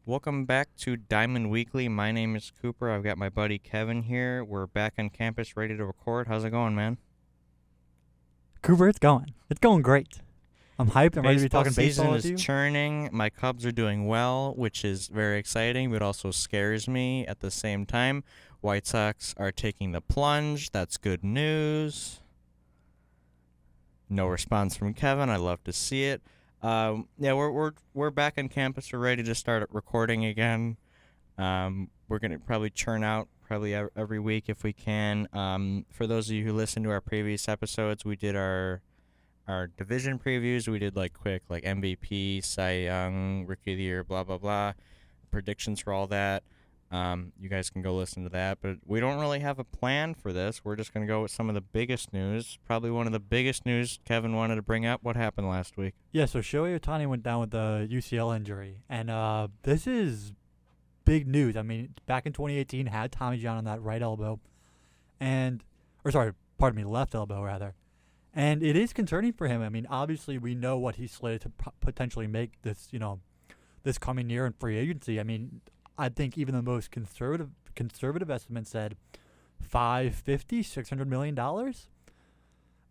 Welcome back to Diamond Weekly. My name is Cooper. I've got my buddy Kevin here. We're back on campus ready to record. How's it going, man? Cooper, it's going. It's going great. I'm hyped. I'm ready to be Baseball talking season baseball with is you. churning. My Cubs are doing well, which is very exciting, but also scares me at the same time. White Sox are taking the plunge. That's good news. No response from Kevin. I love to see it. Yeah, we're back on campus. We're ready to start recording again. We're gonna probably churn out probably every week if we can. For those of you who listened to our previous episodes, we did our division previews. We did like quick like MVP, Cy Young, Rookie of the Year, blah blah blah, predictions for all that. You guys can go listen to that, but we don't really have a plan for this. We're just gonna go with some of the biggest news. Probably one of the biggest news Kevin wanted to bring up. What happened last week? Yeah, so Shohei Ohtani went down with a UCL injury, and this is big news. I mean, back in 2018, had Tommy John on that right elbow, pardon me, left elbow rather, and it is concerning for him. I mean, obviously we know what he's slated to potentially make this coming year in free agency. I mean, I think even the most conservative estimate said 550, $600 million.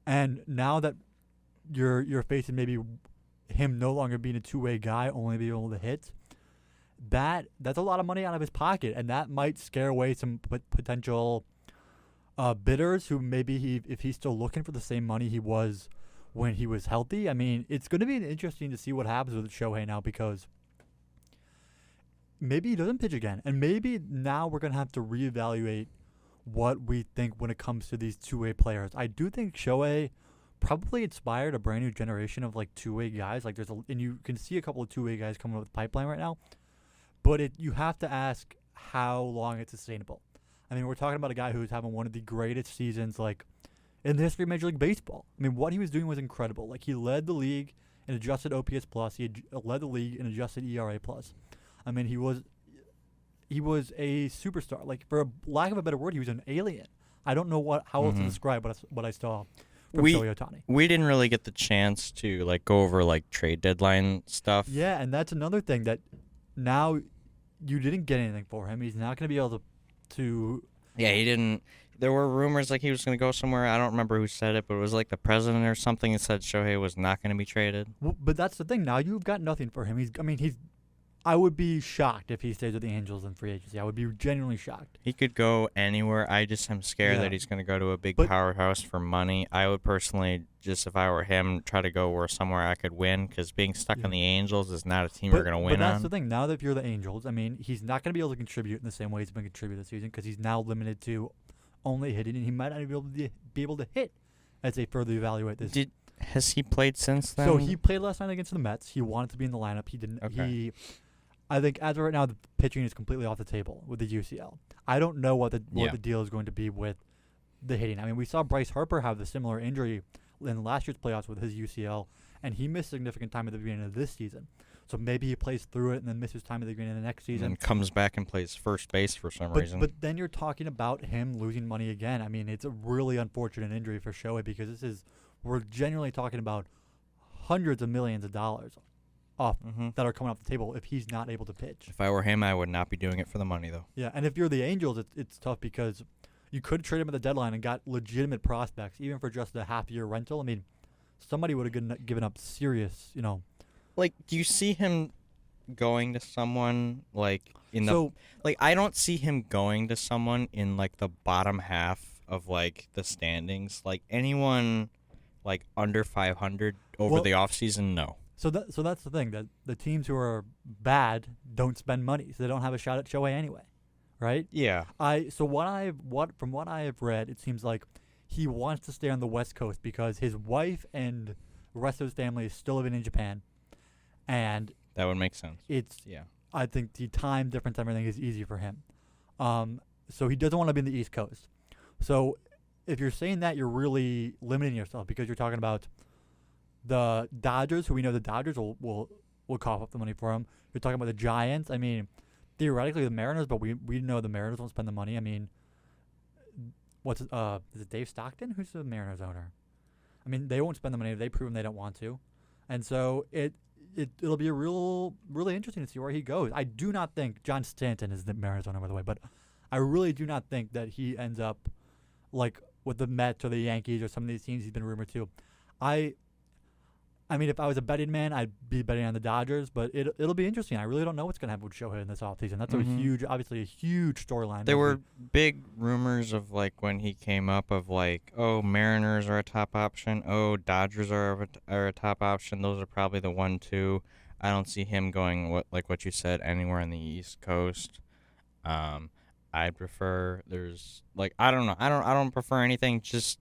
And now that you're facing maybe him no longer being a two-way guy, only being able to hit, that's a lot of money out of his pocket, and that might scare away some potential bidders who maybe if he's still looking for the same money he was when he was healthy. I mean, it's going to be interesting to see what happens with Shohei now, because maybe he doesn't pitch again, and maybe now we're going to have to reevaluate what we think when it comes to these two-way players. I do think Shohei probably inspired a brand new generation of like two-way guys. Like and you can see a couple of two-way guys coming up with the pipeline right now, but you have to ask how long it's sustainable. I mean, we're talking about a guy who's having one of the greatest seasons like in the history of Major League Baseball. I mean, what he was doing was incredible. Like, he led the league in adjusted OPS plus. He led the league in adjusted ERA plus. I mean, he was a superstar. Like, for a lack of a better word, he was an alien. I don't know how else to describe what I saw from We Shohei Ohtani. we didn't really get the chance to like go over like trade deadline stuff. Yeah, and that's another thing that now you didn't get anything for him. He's not going to be able to. Yeah, he didn't. There were rumors like he was going to go somewhere. I don't remember who said it, but it was like the president or something that said Shohei was not going to be traded. But that's the thing. Now you've got nothing for him. I would be shocked if he stays with the Angels in free agency. I would be genuinely shocked. He could go anywhere. I just am scared Yeah. that he's going to go to a big But- powerhouse for money. I would personally, just if I were him, try to go where somewhere I could win, because being stuck Yeah. on the Angels is not a team you're going to win But that's on. the thing. Now that if you're the Angels, I mean, he's not going to be able to contribute in the same way he's been contributing this season, because he's now limited to only hitting, and he might not be able to hit as they further evaluate this. Has he played since then? So he played last night against the Mets. He wanted to be in the lineup. He didn't. Okay. I think as of right now, the pitching is completely off the table with the UCL. I don't know what the deal is going to be with the hitting. I mean, we saw Bryce Harper have the similar injury in last year's playoffs with his UCL, and he missed significant time at the beginning of this season. So maybe he plays through it and then misses time at the beginning of the next season. and comes back and plays first base for some reason. But then you're talking about him losing money again. I mean, it's a really unfortunate injury for Shohei, because we're genuinely talking about hundreds of millions of dollars off that are coming off the table if he's not able to pitch. If I were him, I would not be doing it for the money, though. Yeah, and if you're the Angels, it's tough, because you could trade him at the deadline and got legitimate prospects, even for just a half-year rental. I mean, somebody would have given up serious, Like, do you see him going to someone like in the So- like? I don't see him going to someone in like the bottom half of like the standings. Like anyone like under 500 over Well- the offseason, no. So that's the thing, that the teams who are bad don't spend money, so they don't have a shot at Shohei anyway, right? Yeah. From what I have read, it seems like he wants to stay on the West Coast because his wife and the rest of his family is still living in Japan, and That would make sense. Yeah. I think the time difference, everything is easy for him. So he doesn't want to be in the East Coast. So if you're saying that, you're really limiting yourself, because you're talking about the Dodgers, who we know the Dodgers will cough up the money for him. You're talking about the Giants. I mean, theoretically the Mariners, but we know the Mariners won't spend the money. I mean, is it Dave Stockton? Who's the Mariners owner? I mean, they won't spend the money. They've proven they don't want to. And so it'll be really interesting to see where he goes. I do not think John Stanton is the Mariners owner, by the way, but I really do not think that he ends up like with the Mets or the Yankees or some of these teams he's been rumored to. I mean, if I was a betting man, I'd be betting on the Dodgers, but it'll be interesting. I really don't know what's going to happen with Shohei in this offseason. That's obviously a huge storyline. There were big rumors of like when he came up of like, oh, Mariners are a top option. Oh, Dodgers are a top option. Those are probably the 1-2. I don't see him going what you said anywhere on the East Coast. I'd prefer there's like I don't know. I don't prefer anything. Just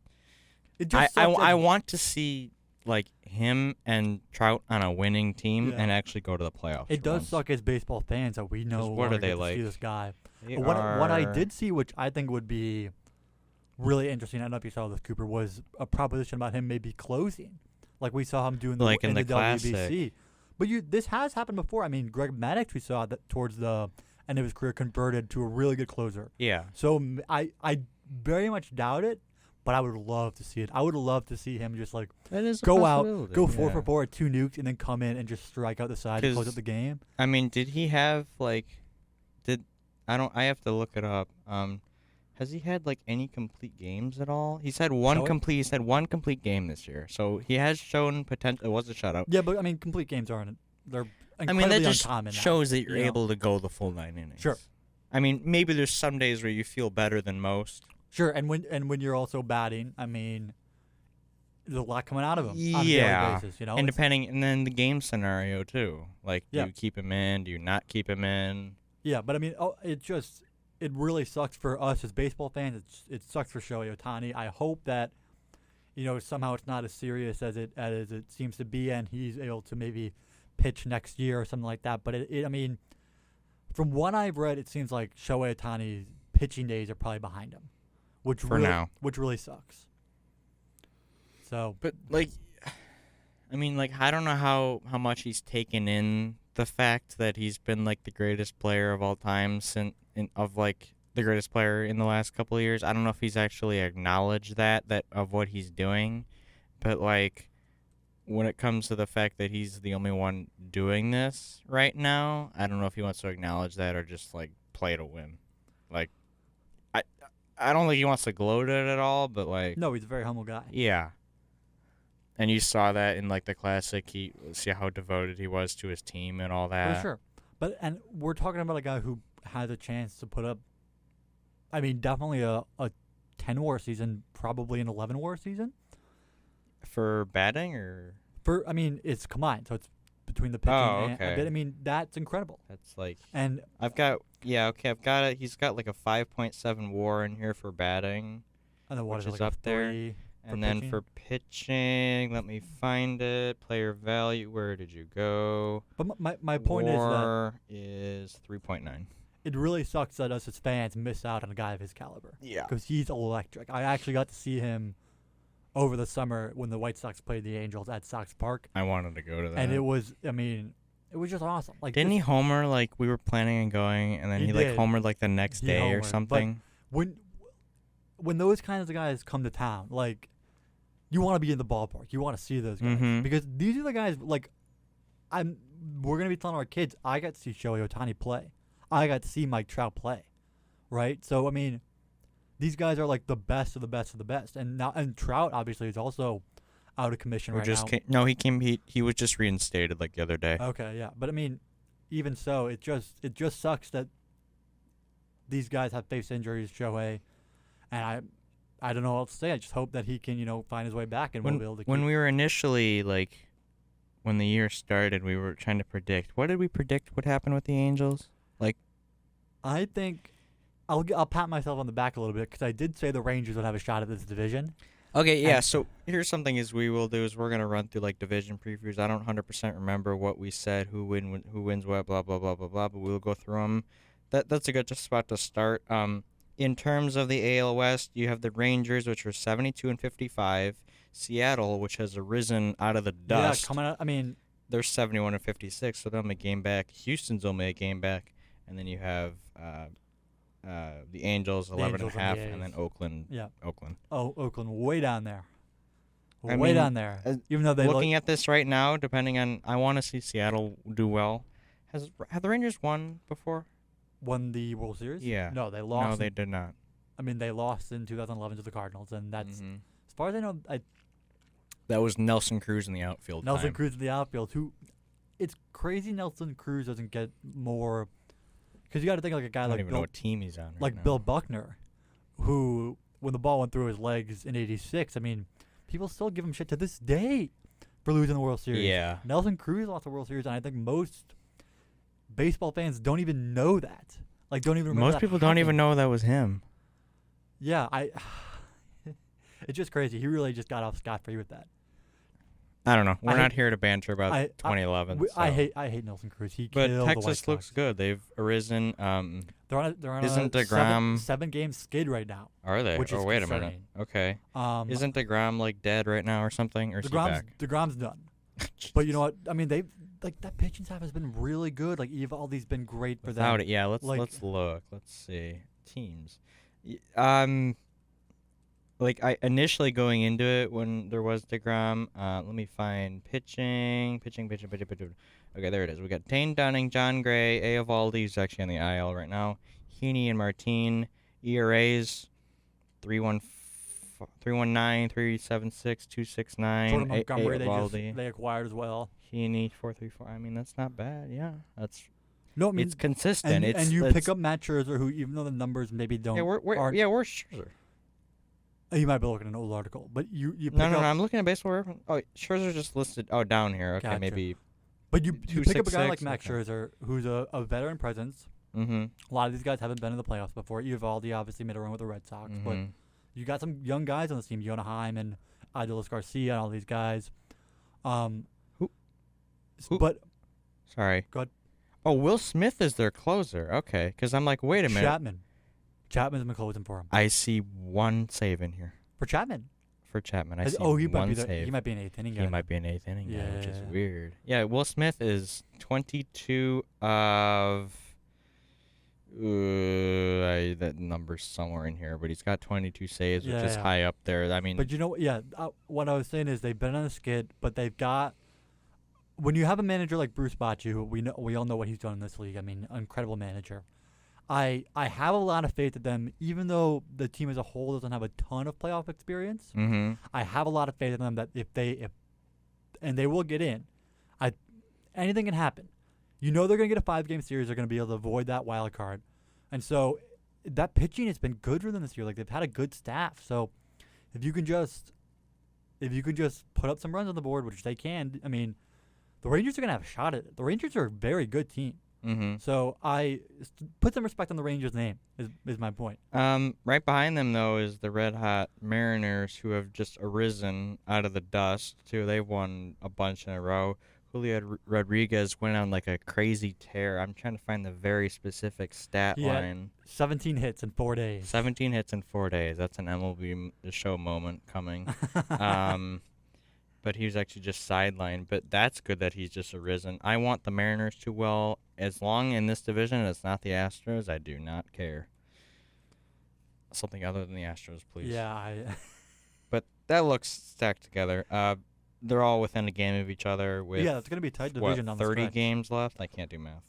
I want to see like him and Trout on a winning team and actually go to the playoffs. It does suck as baseball fans that we know what are they like? See this guy. What I did see, which I think would be really interesting, I don't know if you saw this, Cooper, was a proposition about him maybe closing, like we saw him doing in the Classic. WBC. But this has happened before. I mean, Greg Maddux, we saw that towards the end of his career, converted to a really good closer. Yeah. So I very much doubt it. But I would love to see it. I would love to see him just like go out, go 4 for 4 at 2 nukes, and then come in and just strike out the side and close out the game. I mean, did he have I have to look it up. Has he had like any complete games at all? He's had one complete game this year, so he has shown potential. It was a shutout. Yeah, but I mean, complete games aren't. They're incredibly that just uncommon shows that you're able to go the full 9 innings. Sure. I mean, maybe there's some days where you feel better than most. Sure, and when you're also batting, I mean, there's a lot coming out of him on a yeah, daily basis, and then the game scenario too. Like, do you keep him in? Do you not keep him in? Yeah, but I mean, it really sucks for us as baseball fans. It sucks for Shohei Ohtani. I hope that somehow it's not as serious as it seems to be, and he's able to maybe pitch next year or something like that. But I mean, from what I've read, it seems like Shohei Ohtani's pitching days are probably behind him. Which really sucks. So, but I mean, I don't know how much he's taken in the fact that he's been like the greatest player of all time the greatest player in the last couple of years. I don't know if he's actually acknowledged that of what he's doing, but when it comes to the fact that he's the only one doing this right now, I don't know if he wants to acknowledge that or just play to win. I don't think he wants to gloat it at all, but no, he's a very humble guy. Yeah. And you saw that in the Classic. See how devoted he was to his team and all that. For sure. And we're talking about a guy who has a chance to put up, I mean, definitely a 10-WAR season, probably an 11-WAR season. For batting or? I mean, it's combined, so it's between the pitching and I mean, that's incredible. That's and I've got it. He's got a 5.7 WAR in here for batting. And then what which is is it, up there. And then pitching? for pitching, let me find it. Player value, where did you go? But my point is that WAR is 3.9. It really sucks that us as fans miss out on a guy of his caliber. Yeah. Because he's electric. I actually got to see him over the summer when the White Sox played the Angels at Sox Park. I wanted to go to that. And it was just awesome. Didn't he homer we were planning on going, and then he homered the next day or something? But when those kinds of guys come to town, you want to be in the ballpark. You want to see those guys. Mm-hmm. Because these are the guys, we're going to be telling our kids, I got to see Shohei Ohtani play. I got to see Mike Trout play. Right? So, I mean, these guys are the best of the best of the best. And Trout, obviously, is also out of commission now. He was just reinstated the other day. Okay, yeah. But, I mean, even so, it just sucks that these guys have faced injuries, Shohei. And I don't know what else to say. I just hope that he can, find his way back and we'll be able to. When we were initially when the year started, we were trying to predict. What did we predict would happen with the Angels? I think I'll pat myself on the back a little bit because I did say the Rangers would have a shot at this division. Okay, yeah. So here's something we're gonna run through division previews. I don't 100% remember what we said, who wins what, blah blah blah blah blah. But we'll go through them. That's a good spot to start. In terms of the AL West, you have the Rangers, which are 72-55. Seattle, which has arisen out of the dust. Yeah, coming out. I mean, they're 71-56, so they're only a game back. Houston's only a game back, and then you have the Angels 11.5, and then Oakland. Yeah. Oakland. Oh, Oakland, way down there. I way mean, down there. Even though they looking at this right now, depending on, I want to see Seattle do well. Have the Rangers won before? won the World Series. Yeah. No, they lost. No, they did not. I mean, they lost in 2011 to the Cardinals, and that's Mhm. as far as I know. That was Nelson Cruz in the outfield. Nelson time. Cruz in the outfield. Who, it's crazy. Nelson Cruz doesn't get more, because you got to think like a guy I don't like even Bill, know what team he's on. like right Bill now. Buckner, who when the ball went through his legs in '86, I mean, people still give him shit to this day for losing the World Series. Yeah. Nelson Cruz lost the World Series, and I think most baseball fans don't even know that. Like, don't even remember Most that people don't even happened. know that was him. Yeah, it's just crazy. He really just got off scot-free with that. I don't know. We're I not hate- here to banter about I- 2011. I so. hate Nelson Cruz. He But killed the White Texas looks Sox. good. They've arisen. They're on Isn't a DeGrom- seven game skid right now. Are they? Which Oh, is wait a minute. concerning. Okay. Isn't DeGrom like dead right now or something? Or is he back? DeGrom's done. But you know what? I mean, they like that pitching staff has been really good. Like Evaldi's been great for Without them. it, yeah. Let's Like- look. Let's see teams. Like I initially going into it when there was DeGrom. Let me find pitching. Okay, there it is. We got Dane Dunning, John Gray, Eovaldi, who's actually on the IL right now. Heaney and Martine. ERAs 3.19, 3.76, 2.69. Jordan Montgomery Eovaldi. they acquired as well. Heaney 4.34. I mean, that's not bad. Yeah, that's No, I mean, it's consistent. and you it's, pick up Matt Scherzer, who even though the numbers maybe don't, Yeah, we're aren't, where's Scherzer? you might be looking at an old article, but you pick No, up, I'm looking at baseball reference. Oh, Scherzer's just listed. Oh, down here. Okay, Gotcha. maybe. but you pick up a guy like 2.66, Max okay. Scherzer, who's a veteran presence. Mm-hmm. A lot of these guys haven't been in the playoffs before. Eovaldi obviously made a run with the Red Sox, but you got some young guys on the team, Jonah Heim and Adolis Garcia and all these guys. Who? But Sorry. Go ahead. Oh, Will Smith is their closer. Okay, because I'm like, wait a minute. Chapman's been closing for him. I see one save in here For Chapman. for Chapman. I As- see he might one be save. he might be an eighth inning guy. He might be an eighth inning guy, which is Yeah. weird. Yeah, Will Smith is 22 of. That number's somewhere in here, but he's got 22 saves, which is Yeah. high up there. I mean, But you know, what I was saying is they've been on a skid, but they've got. When you have a manager like Bruce Bochy, who we all know what he's done in this league. I mean, incredible manager. I have a lot of faith in them, even though the team as a whole doesn't have a ton of playoff experience. I have a lot of faith in them that if and they will get in. Anything can happen. You know they're gonna get a 5-game series. They're gonna be able to avoid that wild card, and so that pitching has been good for them this year. Like they've had a good staff. So if you can just put up some runs on the board, which they can, I mean, the Rangers are gonna have a shot at it. The Rangers are a very good team. So put some respect on the Rangers' name. Is my point. Right behind them though is the Red Hot Mariners, who have just arisen out of the dust too. They've won a bunch in a row. Julio Rodriguez went on like a crazy tear. I'm trying to find the very specific stat He had line. 17 hits in 4 days. 17 hits in 4 days. That's an MLB The Show moment coming. But he was actually just sidelined. But that's good that he's just arisen. I want the Mariners to well. As long in this division it's not the Astros, I do not care. Something other than the Astros, please. Yeah, But that looks stacked together. They're all within a game of each other with yeah, it's gonna be a tight what, division on the 30 stretch. games left? I can't do math.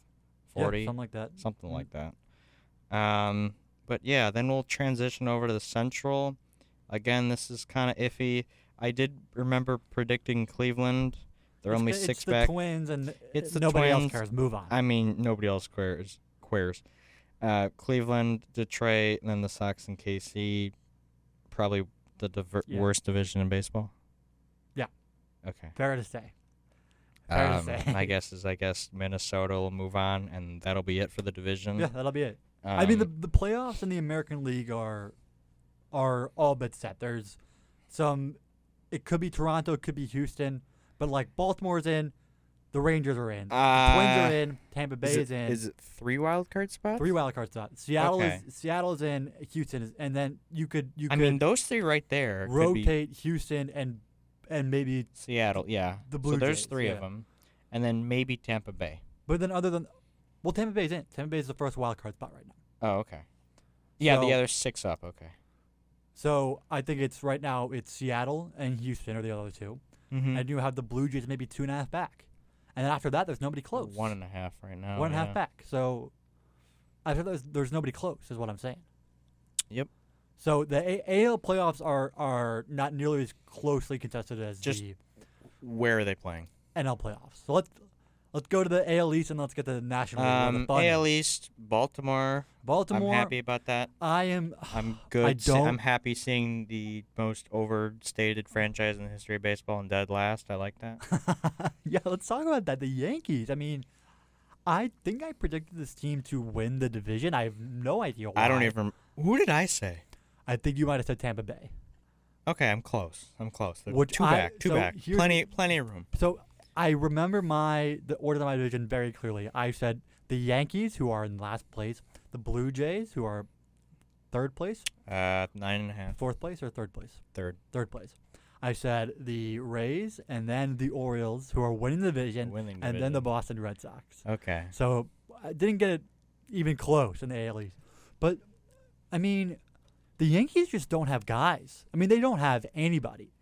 Yeah, 40? something like that. Something Mm. like that. But yeah, then we'll transition over to the Central. Again, this is kind of iffy. I did remember predicting Cleveland. They're only It's six the back. Twins, and It's the nobody else Twins. cares. Move on. I mean, nobody else queers. Cleveland, Detroit, and then the Sox and KC. Probably the Yeah. worst division in baseball. Yeah. Okay. Fair to say. Fair to say. My guess is Minnesota will move on, and that'll be it for the division. Yeah, that'll be it. I mean, Um, the playoffs in the American League are all but set. There's some. It could be Toronto, it could be Houston, but like Baltimore's in, the Rangers are in, the Twins are in, Tampa Bay is in. Is it 3 wild card spots? 3 wild card spots. Seattle Okay. Seattle's in, Houston is, and then you could I mean, those 3 right there could be rotate Houston and maybe. Seattle. Yeah. The Blue So there's Jays, 3 of yeah. them, and then maybe Tampa Bay. But then other than, well, Tampa Bay's in. Tampa Bay's the first wild card spot right now. Oh, okay. Yeah, the So- other 6 up. Okay. So I think it's right now it's Seattle and Houston are the other two, Mm-hmm. and you have the Blue Jays maybe 2.5 back, and then after that there's nobody close. 1.5 right now. 1.5 back. So after there's nobody close is what I'm saying. Yep. So the AL playoffs are not nearly as closely contested as Just the Where are they playing? NL playoffs. So let's go to the AL East and let's get to the National League. where the fun AL is. East, Baltimore. Baltimore. I'm happy about that. I'm good. I don't. I'm happy seeing the most overstated franchise in the history of baseball and dead last. I like that. Yeah, let's talk about that. The Yankees. I mean, I think I predicted this team to win the division. I have no idea why. I don't even. Who did I say? I think you might have said Tampa Bay. Okay, I'm close. They're Which two I- back. Two so back. here's- Plenty of room. So I remember the order of my division very clearly. I said the Yankees, who are in last place, the Blue Jays, who are third place, 9.5. fourth place, or third place. Third. Third place. I said the Rays, and then the Orioles, who are winning the division, Winning and then the division. Boston Red Sox. Okay. So I didn't get it even close in the AL East. But, I mean, the Yankees just don't have guys. I mean, they don't have anybody.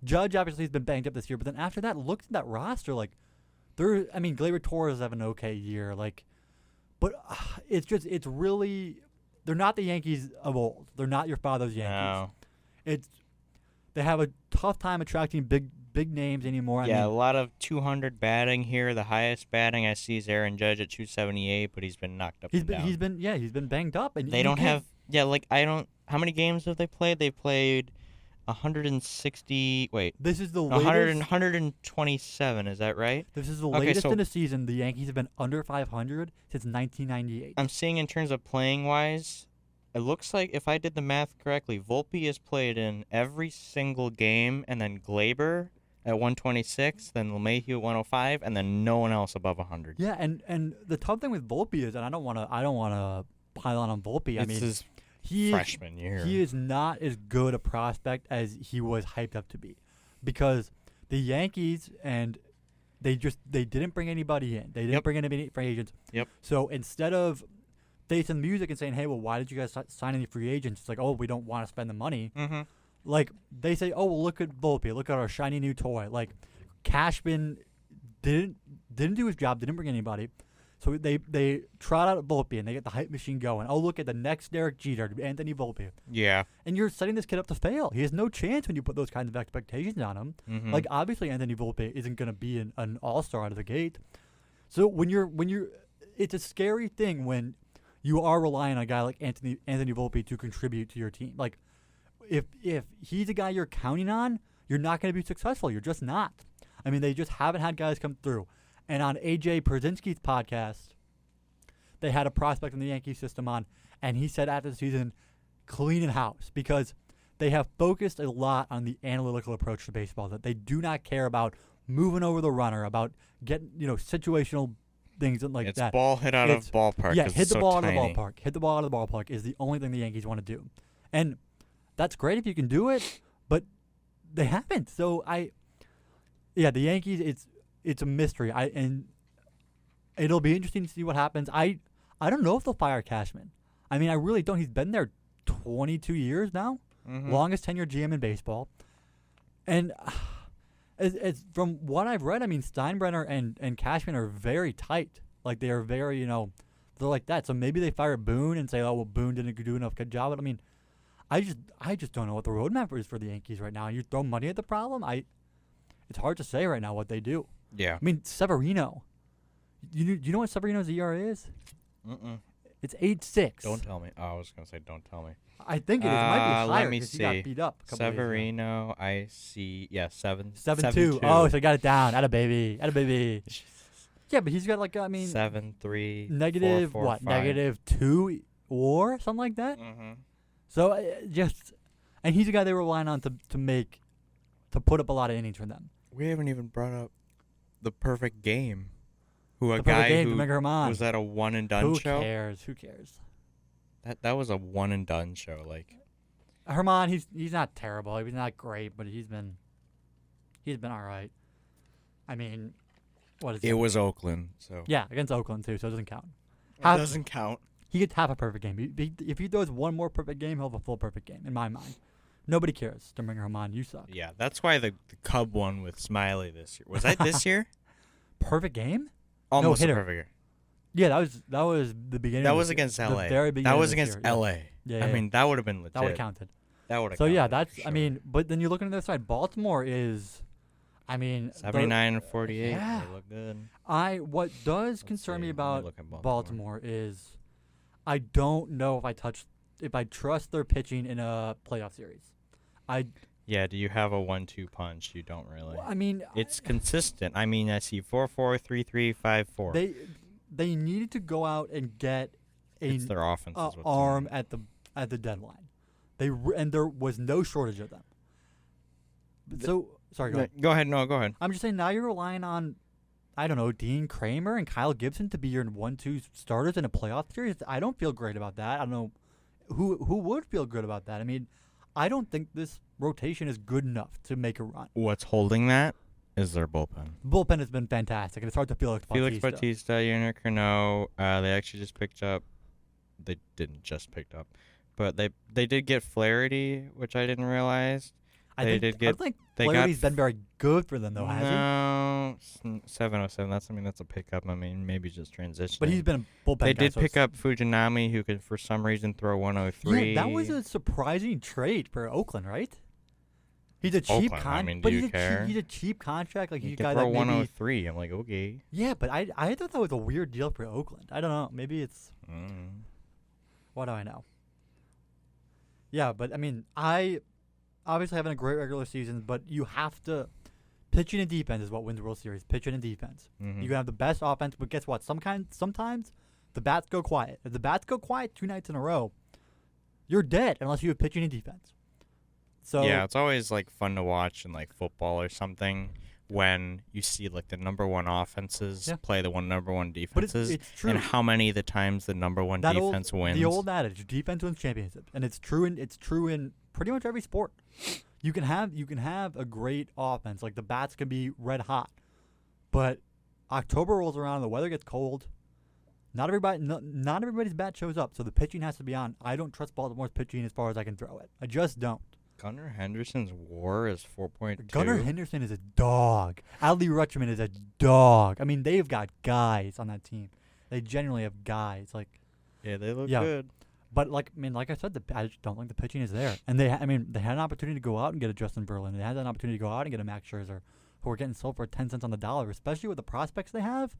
Judge obviously has been banged up this year, but then after that, look at that roster. Like, Gleyber Torres have an okay year. Like, but it's really, they're not the Yankees of old. They're not your father's Yankees. No. They have a tough time attracting big names anymore. Yeah, I a mean, lot of 200 batting here. The highest batting I see is Aaron Judge at 278, but he's been knocked up and down. he's been banged up, and They you don't can't- have. Yeah, like I don't. How many games have they played? They played 160. Wait, This is the 100 latest. 127. Is that right? This is the Okay, latest so- in the season. The Yankees have been under 500 since 1998. I'm seeing in terms of playing wise, it looks like if I did the math correctly, Volpe has played in every single game, and then Glaber at 126, then LeMahieu at 105, and then no one else above 100. Yeah, and the tough thing with Volpe is, and I don't want to pile on Volpe. I It's mean, his he is, freshman year. he is not as good a prospect as he was hyped up to be, because the Yankees and they didn't bring anybody in. They didn't Yep. bring in any free agents. Yep. So instead of facing the music and saying, hey, well, why did you guys sign any free agents? It's like, oh, we don't want to spend the money. Mm-hmm. Like, they say, oh, well, look at Volpe. Look at our shiny new toy. Like, Cashman didn't do his job. Didn't bring anybody. So they trot out Volpe, and they get the hype machine going. Oh, look at the next Derek Jeter, Anthony Volpe. Yeah. And you're setting this kid up to fail. He has no chance when you put those kinds of expectations on him. Mm-hmm. Like, obviously, Anthony Volpe isn't going to be an all-star out of the gate. So when you're it's a scary thing when you are relying on a guy like Anthony Volpe to contribute to your team. Like, if he's a guy you're counting on, you're not going to be successful. You're just not. I mean, they just haven't had guys come through. And on AJ Pierzynski's podcast, they had a prospect in the Yankee system on, and he said after the season, cleaning house, because they have focused a lot on the analytical approach to baseball, that they do not care about moving over the runner, about getting, situational things like it's that. ball hit out It's- of ballpark. Yeah, 'cause hit it's the so ball out tiny. of the ballpark. Hit the ball out of the ballpark is the only thing the Yankees want to do. And that's great if you can do it, but they haven't. So the Yankees, it's a mystery. And it'll be interesting to see what happens. I don't know if they'll fire Cashman. I mean, I really don't. He's been there 22 years now. Mhm. Longest tenured GM in baseball. And it's from what I've read, I mean, Steinbrenner and Cashman are very tight. Like, they are very, they're like that. So maybe they fire Boone and say, oh, well, Boone didn't do enough good job. But I mean, I just don't know what the roadmap is for the Yankees right now. You throw money at the problem. It's hard to say right now what they do. Yeah. I mean, Severino. Do you know what Severino's ERA is? Mm-mm. It's 8.6. Don't tell me. Oh, I was gonna say don't tell me. I think it is. It might be higher let me 'cause he got see. beat up. A couple years ago. Severino, I see. Yeah, 7. 7.2. Oh, so he got it down. Atta baby. Yeah, but he's got like, I mean, 7.3. negative 4, what? 5. Negative 2 or something like that. Mm-hmm. So and he's a guy they were relying on to put up a lot of innings for them. We haven't even brought up the perfect game. Who a The perfect guy game, who Domingo Germán. was that a one and done Who show? cares? Who cares? That was a one and done show. Like Herman, he's not terrible. He's not great, but he's been all right. I mean, what is it was Oakland, so Yeah, against Oakland too, so it doesn't count. it Half- doesn't count. He gets half a perfect game. If he throws one more perfect game, he'll have a full perfect game in my mind. Nobody cares. Don't bring Herman. You suck. Yeah, that's why the Cub won with Smiley this year. Was that this year? Perfect game? Almost a hitter. perfect year. Yeah, that was the beginning. That of was this year. against The LA. very beginning That of was this against year, yeah. LA. Yeah, I yeah. mean, that would have been legit. That would have counted. That would have So yeah, counted for I sure. mean, but then you look on the other side. Baltimore is, I mean, 79 and 48. yeah. They look good. what does Let's concern me see. Let me about look at Baltimore is, I don't know if I trust their pitching in a playoff series. Yeah, do you have a 1-2 punch? You don't really. I mean, It's consistent. I mean, I see 4-4, 3-3, 5-4. they needed to go out and get It's a their offense. Is what's arm doing at the deadline. And there was no shortage of them. So sorry, go ahead. Go ahead. No, go ahead. I'm just saying now you're relying on, I don't know, Dean Kramer and Kyle Gibson to be your 1-2 starters in a playoff series. I don't feel great about that. I don't know who would feel good about that. I mean, I don't think this rotation is good enough to make a run. What's holding that is their bullpen. The bullpen has been fantastic, and it's hard to Felix Batista, Yunick Renault. They actually just picked up. They didn't just picked up, but they did get Flaherty, which I didn't realize. I think they Flaherty's got been very good for them, though, hasn't he? No, 707. That's a pickup. I mean, maybe just transition. But he's been a bullpen They guy, did so pick it's- up Fujinami, who could for some reason throw 103. Yeah, that was a surprising trade for Oakland, right? He's a cheap Oakland, I mean, but do he's you a care? he's a cheap contract. Like He he's a could guy throw that maybe 103. I'm like, okay. Yeah, but I thought that was a weird deal for Oakland. I don't know. Maybe it's what do I know? Yeah, but I mean, I obviously having a great regular season, but you have to pitching and defense is what wins the World Series. Pitching and defense. Mhm. You can have the best offense, but guess what? Sometimes the bats go quiet. If the bats go quiet 2 nights in a row, you're dead unless you have pitching and defense. So Yeah, it's always like fun to watch in like football or something when you see like the number one offenses Yeah. play the number one but defenses, it's true. and how many of the times the number one That defense wins. The old adage, defense wins championships, and it's true in pretty much every sport. You can have a great offense, like the bats can be red hot, but October rolls around and the weather gets cold. Not everybody's bat shows up, so the pitching has to be on. I don't trust Baltimore's pitching as far as I can throw it. I just don't. Gunnar Henderson's WAR is 4.2. Gunnar Henderson is a dog. Adley Rutschman is a dog. I mean, they've got guys on that team. They genuinely have guys. Like, Yeah, they look Yeah. good. but like I said, I just don't think the pitching is there. And they had an opportunity to go out and get a Justin Verlander. They had an opportunity to go out and get a Max Scherzer, who are getting sold for 10 cents on the dollar, especially with the prospects they have,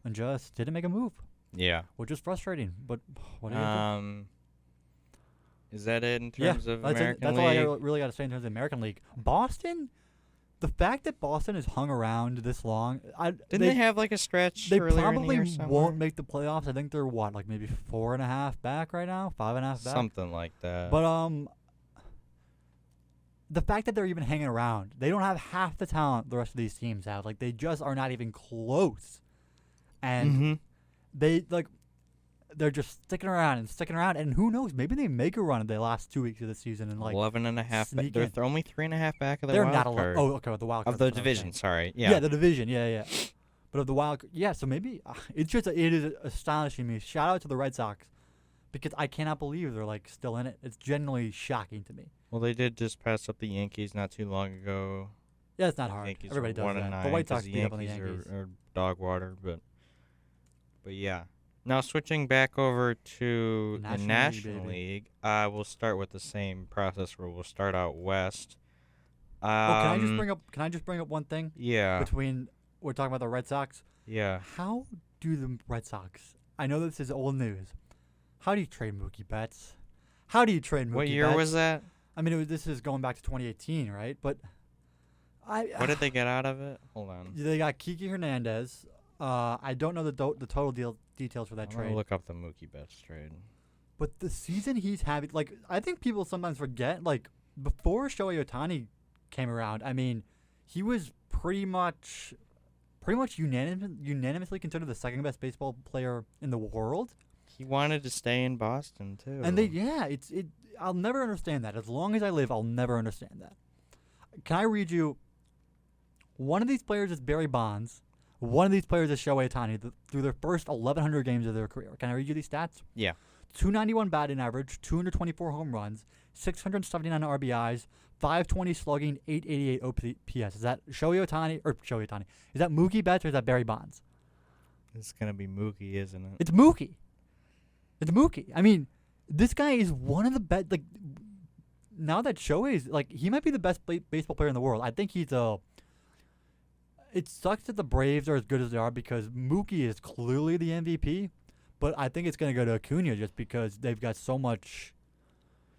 and just didn't make a move, Yeah. which is frustrating. But what do you do? Is that it in Yeah, terms of that's American all I League? really got to say in terms of the American League. Boston, the fact that Boston has hung around this long, Didn't they have like a stretch They earlier in the probably year somewhere? won't make the playoffs. I think they're like maybe 4.5 back right now, 5.5 back. Something like that. But the fact that they're even hanging around, they don't have half the talent the rest of these teams have. Like they just are not even close, and they're just sticking around, and who knows? Maybe they make a run in the last 2 weeks of the season and like 11 and a half. sneak They're in. Only 3.5 back of the they're wild not card. Oh, okay, with the wild card. Of the that's what I was division, saying. sorry. Yeah, the division. Yeah. But of the wild, yeah. So maybe it is astonishing me. Shout out to the Red Sox, because I cannot believe they're like still in it. It's genuinely shocking to me. Well, they did just pass up the Yankees not too long ago. Yeah, it's not hard. Yankees Everybody are does 1-9 that. The White 'cause Sox beat up on the Yankees. Are dog water, but yeah. Now switching back over to the National League, National baby. League, we'll start with the same process where we'll start out west. Can I just bring up one thing? Yeah, Between we're talking about the Red Sox. yeah. How do the Red Sox? I know this is old news. How do you trade Mookie Betts? How do you trade Mookie What year Betts? was that? I mean, this is going back to 2018, right? But What did they get out of it? Hold on. They got Kiki Hernandez. I don't know the total details for that I'm gonna trade. look up the Mookie Betts trade. But the season he's having, like, I think people sometimes forget, like, before Shohei Ohtani came around, I mean, he was pretty much unanimously considered the second best baseball player in the world. He wanted to stay in Boston too. And I'll never understand that. As long as I live, I'll never understand that. Can I read you? One of these players is Barry Bonds. One of these players is Shohei Ohtani through their first 1,100 games of their career. Can I read you these stats? Yeah. 291 batting average, 224 home runs, 679 RBIs, 520 slugging, 888 OPS. Is that Shohei Ohtani? Is that Mookie Betts or is that Barry Bonds? It's gonna be Mookie, isn't it? It's Mookie. It's Mookie. I mean, this guy is one of the best. Like, now that Shohei is like, he might be the best baseball player in the world. I think he's a. It sucks that the Braves are as good as they are because Mookie is clearly the MVP, but I think it's gonna go to Acuna just because they've got so much.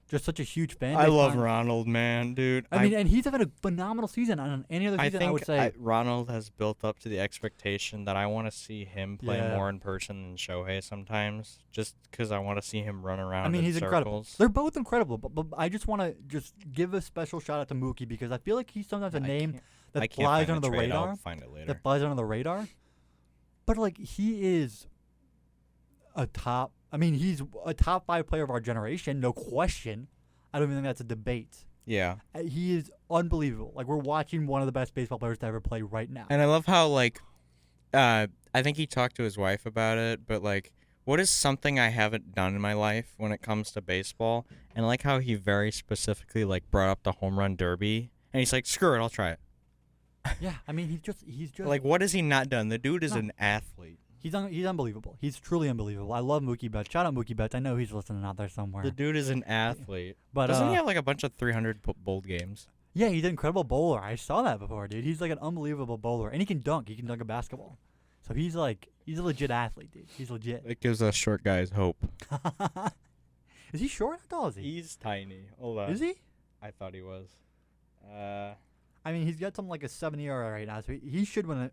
Just such a huge fan. I love Ronald, man, dude. I mean, and he's having a phenomenal season. On any other season, I would say Ronald has built up to the expectation that I want to see him play more in person than Shohei sometimes, just because I want to see him run around. I mean, he's circles. incredible. They're both incredible, but I just want to just give a special shout out to Mookie because I feel like he's sometimes a name that flies under the radar. I'll find it later. That flies under the radar, but like he is a top. I mean, he's a top 5 player of our generation, no question. I don't even think that's a debate. Yeah. He is unbelievable. Like, we're watching one of the best baseball players to ever play right now. And I love how, like, I think he talked to his wife about it, but, like, what is something I haven't done in my life when it comes to baseball? And I like how he very specifically, like, brought up the home run derby. And he's like, screw it, I'll try it. Yeah, I mean, he's just like, what has he not done? The dude is an athlete. He's unbelievable. He's truly unbelievable. I love Mookie Betts. Shout out Mookie Betts. I know he's listening out there somewhere. The dude is an athlete. But doesn't he have like a bunch of 300 bowl games? Yeah, he's an incredible bowler. I saw that before, dude. He's like an unbelievable bowler, and he can dunk. He can dunk a basketball. So he's a legit athlete, dude. He's legit. It gives us short guys hope. Is he short? How tall is he? He's tiny. Hold on. Is he? I thought he was. I mean, he's got something like a 7 ERA right now, so he should win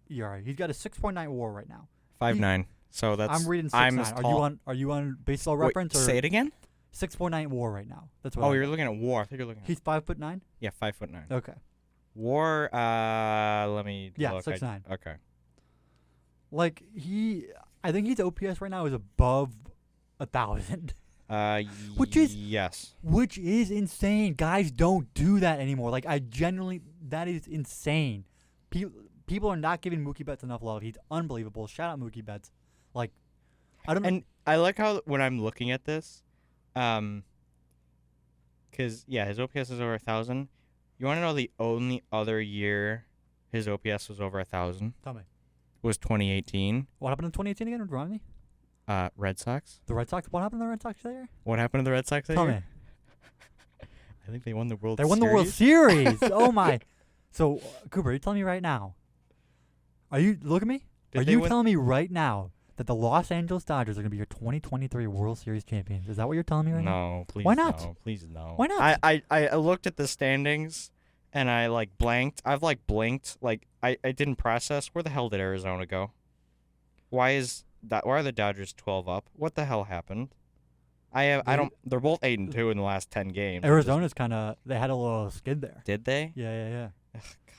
ERA. He's got a 6.9 WAR right now. 5.9. So that's. I'm reading 6.9. Are you on Baseball Reference? Wait, or say it again. 6.9 WAR right now. That's what. Oh, you're looking at WAR. I think you're looking. He's 5'9". Yeah, 5'9". Okay. WAR. Let me. Yeah, look. 6'9". Okay. Like I think his OPS right now is above 1,000. Which is insane. Guys don't do that anymore. Like, that is insane. People are not giving Mookie Betts enough love. He's unbelievable. Shout out Mookie Betts. Like, I don't know. And I like how when I'm looking at this, because his OPS is over 1,000. You want to know the only other year his OPS was over 1,000? Tell me. Was 2018. What happened in 2018 again? Remind me. Red Sox. The Red Sox. What happened to the Red Sox that year? What happened to the Red Sox that Tell year? me. I think they won the World They Series. won the World Series. Oh my. So Cooper, you telling me right now? Look at me? Are you telling me right now that the Los Angeles Dodgers are going to be your 2023 World Series champions? Is that what you're telling me right now? No, please. Why not? No, please no. Why not? I looked at the standings, and I like blanked. I've like blinked. Like I didn't process. Where the hell did Arizona go? Why are the Dodgers 12 up? What the hell happened? They're both 8-2 in the last 10 games. Arizona's they had a little skid there. Did they? Yeah. Ugh, God.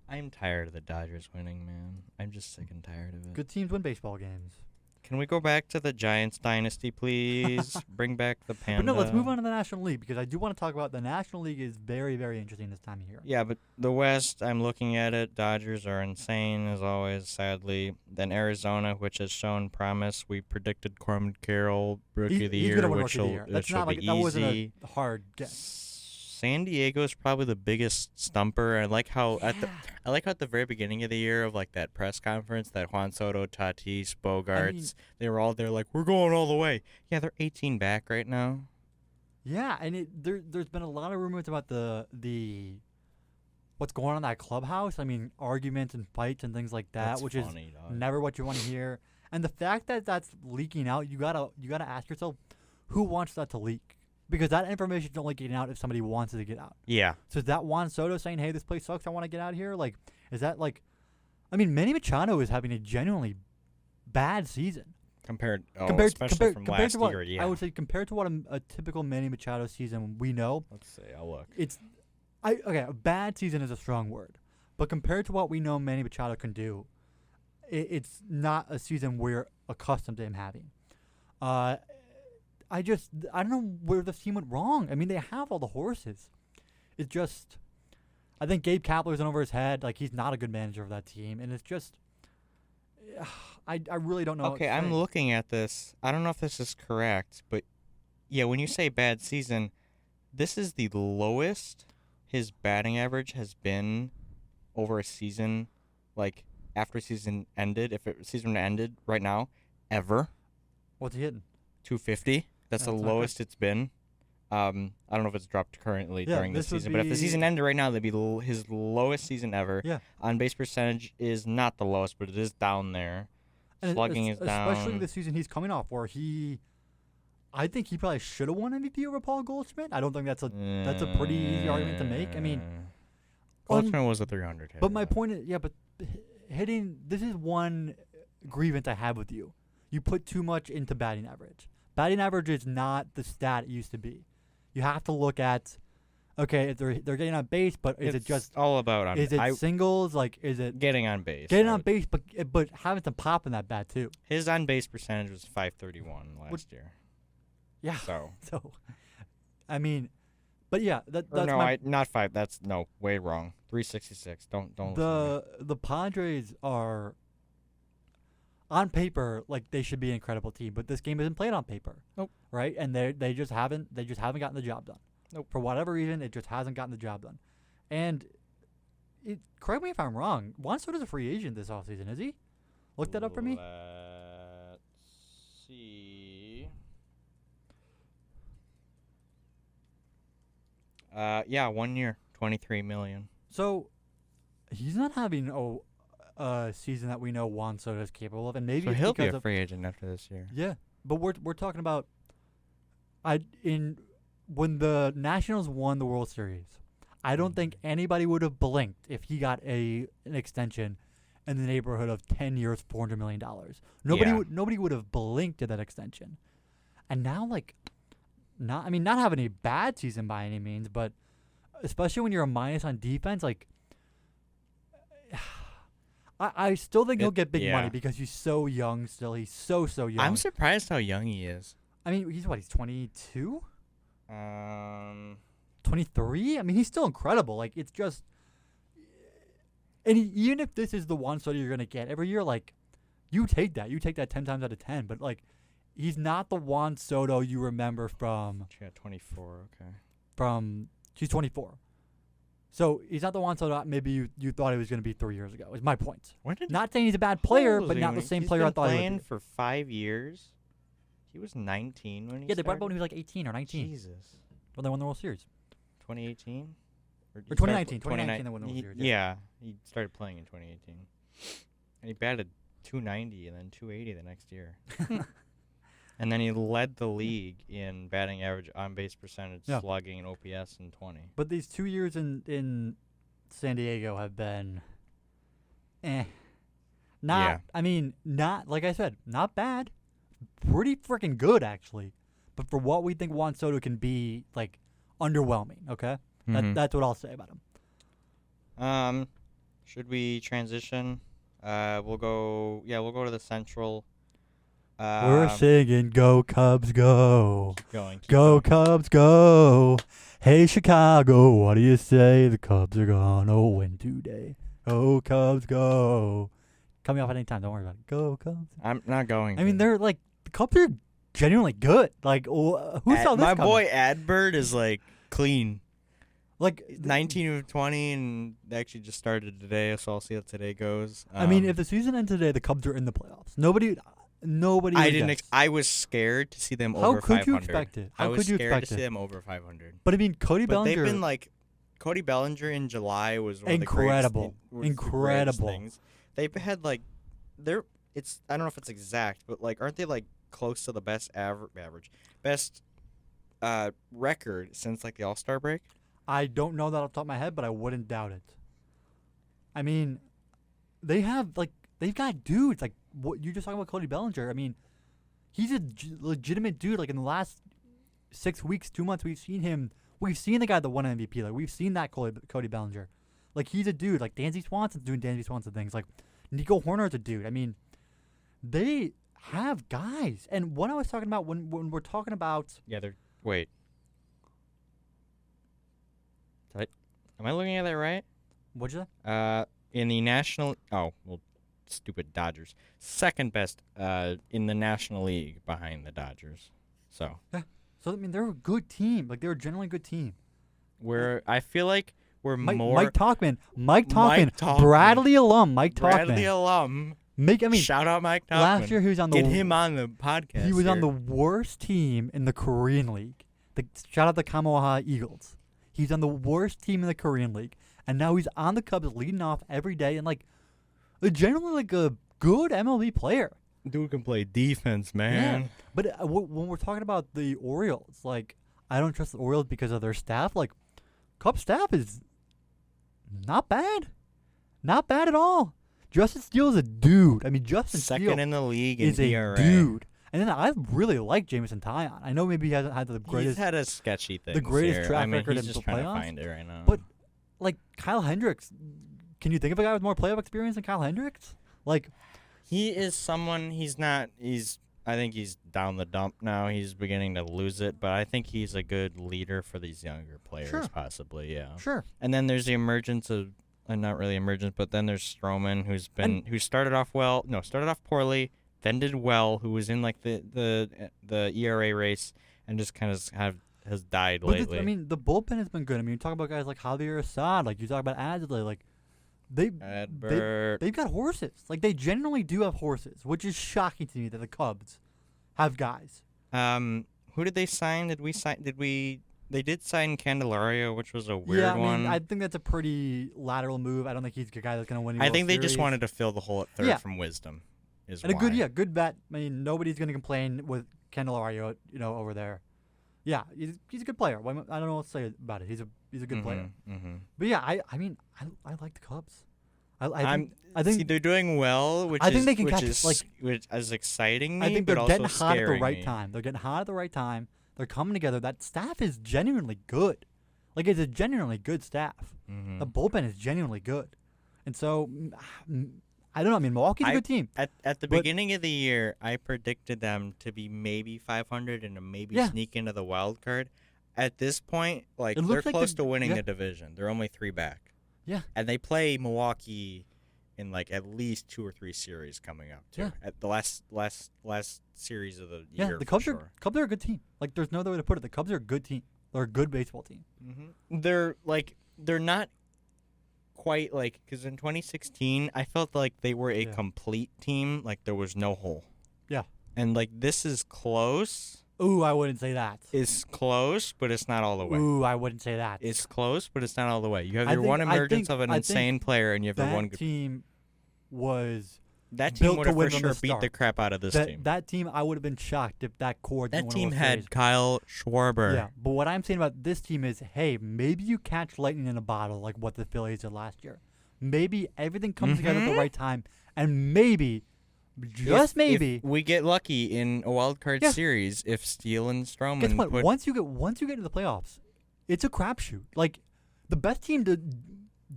I'm tired of the Dodgers winning, man. I'm just sick and tired of it. Good teams win baseball games. Can we go back to the Giants dynasty, please? Bring back the Panda. But no, let's move on to the National League because I do want to talk about the National League is very, very interesting this time of year. Yeah, but the West, I'm looking at it. Dodgers are insane, as always, sadly. Then Arizona, which has shown promise. We predicted Corbin Carroll, Rookie of the Year, which will be easy. That wasn't a hard guess. San Diego is probably the biggest stumper. I like how at the very beginning of the year of like that press conference that Juan Soto, Tatis, Bogarts, they were all there like, we're going all the way. Yeah, they're 18 back right now. Yeah, and there's been a lot of rumors about the what's going on in that clubhouse. I mean, arguments and fights and things like that, That's which funny, is dog. never what you want to hear. And the fact that that's leaking out, you gotta ask yourself, who wants that to leak? Because that information is only getting out if somebody wants it to get out. Yeah. So is that Juan Soto saying, hey, this place sucks, I want to get out of here? Like, is that like... I mean, Manny Machado is having a genuinely bad season. Especially from last year, yeah. I would say compared to what a typical Manny Machado season we know. Let's see, I'll look. A bad season is a strong word. But compared to what we know Manny Machado can do, it's not a season we're accustomed to him having. I don't know where the team went wrong. I mean, they have all the horses. It's just, I think Gabe Kapler's in over his head. Like, he's not a good manager of that team. And it's just, I really don't know. what Okay, to I'm say. looking at this. I don't know if this is correct, but yeah, when you say bad season, this is the lowest his batting average has been over a season, like after season ended. If it season ended right now, ever What's he hitting? 250. That's the That's not good. lowest it's been. I don't know if it's dropped currently Yeah, during this this would season, but if the be- season ended right now, that'd be his lowest season ever. Yeah. On base percentage is not the lowest, but it is down there. And Slugging is down. especially the season he's coming off, where I think he probably should have won MVP over Paul Goldschmidt. I don't think that's a pretty easy argument to make. I mean, Goldschmidt was a 300 hitter. but my point is, yeah, but hitting. This is one grievance I have with you. You put too much into batting average. Batting average is not the stat it used to be. You have to look at, okay, if they're getting on base, but is it's it just all about on is it singles? Like, is it getting on base? getting I on would- base, but having some pop in that bat too? His on base percentage was 531 last year. Yeah. So So, I mean, but yeah, or that's no, my not five. That's no, way wrong. 366. Don't listen to me. the Padres are on paper like they should be an incredible team, but this game isn't played on paper. Nope. Right, and they just haven't gotten the job done. Nope. For whatever reason, it just hasn't gotten the job done. And correct me if I'm wrong. Juan Soto's a free agent this offseason, is he? Look that up for me. Let's see. Yeah, 1 year, 23 million. So he's not having a season that we know Juan Soto is capable of, and maybe So it's he'll be because a of free agent after this year. yeah. But we're talking about when the Nationals won the World Series, I don't think anybody would have blinked if he got an extension in the neighborhood of 10 years, $400 million. Yeah. Nobody would have blinked at that extension. And now, like, not having a bad season by any means, but especially when you're a minus on defense, like, I still think he'll get big yeah. money because he's so young still. He's so young. I'm surprised how young he is. I mean, he's 22? Um, 23? I mean, he's still incredible. Like, it's just. And even if this is the one Soto you're going to get every year, like, you take that. You take that 10 times out of 10. But, like, he's not the Juan Soto you remember from. yeah, 24. Okay. He's 24. So he's not the Juan Soto maybe you thought he was going to be 3 years ago, is my point. When did Not saying he's a bad how player, old was but he not when the he- same he's player I been thought he playing would be. for 5 years. He was 19 when he Yeah, they brought him started. when he was like 18 or 19 Jesus. when they won the World Series. 2018? Or 2019. 2019 they won the World Series. Yeah, he started playing in 2018. And he batted 290 and then 280 the next year. And then he led the league in batting average, on base percentage, Yeah. slugging, and OPS in 20. But these 2 years in San Diego have been, Not. Yeah. I mean, not like I said, not bad. Pretty freaking good actually. But for what we think Juan Soto can be, like, underwhelming. Okay, Mhm. that's what I'll say about him. Should we transition? We'll go to the Central. We're singing "Go Cubs, Go, Keep going. Go Cubs, Go." Hey Chicago, what do you say? The Cubs are gonna win today. Go Cubs, go. Cut me off at any time. Don't worry about it. Go Cubs. I'm not going. I mean, to. they're like the Cubs are genuinely good. Like, who saw this My coming? boy Adbird is like clean. Like 19 of 20, and they actually just started today, so I'll see how today goes. I mean, if the season ended today, the Cubs are in the playoffs. Nobody. I would didn't. guess. I was scared to see them How over 500. could you expect it? I How was could you scared expect to see it? them over 500. But I mean, Cody But Bellinger. they've been like, Cody Bellinger in July was one Incredible. of the greatest, was the Incredible. greatest things. They've had like, it's I don't know if it's exact, but like, aren't they like close to the best best record since like the All-Star break? I don't know that off the top of my head, but I wouldn't doubt it. I mean, they've got dudes like what you just talking about Cody Bellinger. I mean, he's a legitimate dude. Like in the last 6 weeks, 2 months, we've seen the guy that won MVP. Like we've seen that Cody Bellinger. Like he's a dude. Like Dansby Swanson's doing Dansby Swanson things. Like Nico Horner's a dude. I mean, they have guys. And what I was talking about when we're talking about Yeah, wait. Am I looking at that right? what'd you say? In the national. Oh, well, stupid Dodgers. Second best in the National League behind the Dodgers. So So I mean, they're a good team. Like they're generally a good team. I feel like we're Mike more Talkman, Talkman. Bradley alum, Mike Talkman. Bradley alum. Shout out Mike Talkman. last year he was on Get him on the podcast. He was on here. the worst team in the Korean League. Shout out the Kamehameha Eagles. He's on the worst team in the Korean League, and now he's on the Cubs, leading off every day, and like, generally like a good MLB player. Dude can play defense, man. Yeah. But when we're talking about the Orioles, like, I don't trust the Orioles because of their staff. Like, Cubs staff is not bad. Not bad at all. Justin Steele is a dude. I mean, Justin Second Steele in the league in is a ERA. dude. And then I really like Jameson Taillon. I know maybe he hasn't had the greatest, He's had a sketchy thing. the greatest track I mean, record he's in just the trying playoffs. to find it right now. But like Kyle Hendricks, can you think of a guy with more playoff experience than Kyle Hendricks? Like, he is someone. He's not. I think he's down the dump now. He's beginning to lose it. But I think he's a good leader for these younger players, Sure. possibly. Yeah. sure. And then there's the emergence of, not really emergence, but then there's Stroman, who started off poorly, then did well, who was in like the ERA race, and just kind of has died But lately. I mean, the bullpen has been good. I mean, you talk about guys like Javier Assad, like you talk about Adley, like Adbert. they've got horses. Like they generally do have horses, which is shocking to me that the Cubs have guys. Who did they sign? They did sign Candelario, which was a weird yeah, I one. mean, I think that's a pretty lateral move. I don't think he's a guy that's going to win. I think they just wanted to fill the hole at third Yeah. from Wisdom. Is and why. a good bet. I mean, nobody's going to complain with Candelario, over there. Yeah, he's a good player. I don't know what to say about it. He's a good player. Mm-hmm. But yeah, I mean, I like the Cubs. I See, think they're doing well, which I think they can which catch, is like- which is exciting me. I think but they're also getting hot at the scaring right me. time. They're getting hot at the right time. They're coming together. That staff is genuinely good. Like it's a genuinely good staff. Mhm. The bullpen is genuinely good, and so I don't know. I mean, Milwaukee's a good team. At the But- beginning of the year, I predicted them to be maybe 500 and to maybe Yeah. sneak into the wild card. At this point, like It they're looks like close the- to winning yeah. the division. They're only 3 back. Yeah. And they play Milwaukee in like at least 2 or 3 series coming up too. Yeah. At the last series of the Yeah, year. the for Cubs sure. are a good team. Like there's no other way to put it. The Cubs are a good team. They're a good baseball team. They're not quite like, because in 2016 I felt like they were a Yeah. complete team, like there was no hole. Yeah. And like this is close. Ooh, I wouldn't say that. It's close, but it's not all the way. Ooh, I wouldn't say that. It's close, but it's not all the way. You have I your think- one I emergence think- of an I think insane player, and you have the one that good. team was That team built would to have win for from the sure beat the start. crap out of this that team. that team. I would have been shocked if that core didn't That win a team World had Series. Kyle Schwarber. Yeah, but what I'm saying about this team is, hey, maybe you catch lightning in a bottle like what the Phillies did last year. Maybe everything comes together at the Mhm. right time, and maybe, just maybe, if we get lucky in a wild card Yeah. series, if Steele and Stroman guess what? put Once you get into the playoffs, it's a crapshoot. Like the best team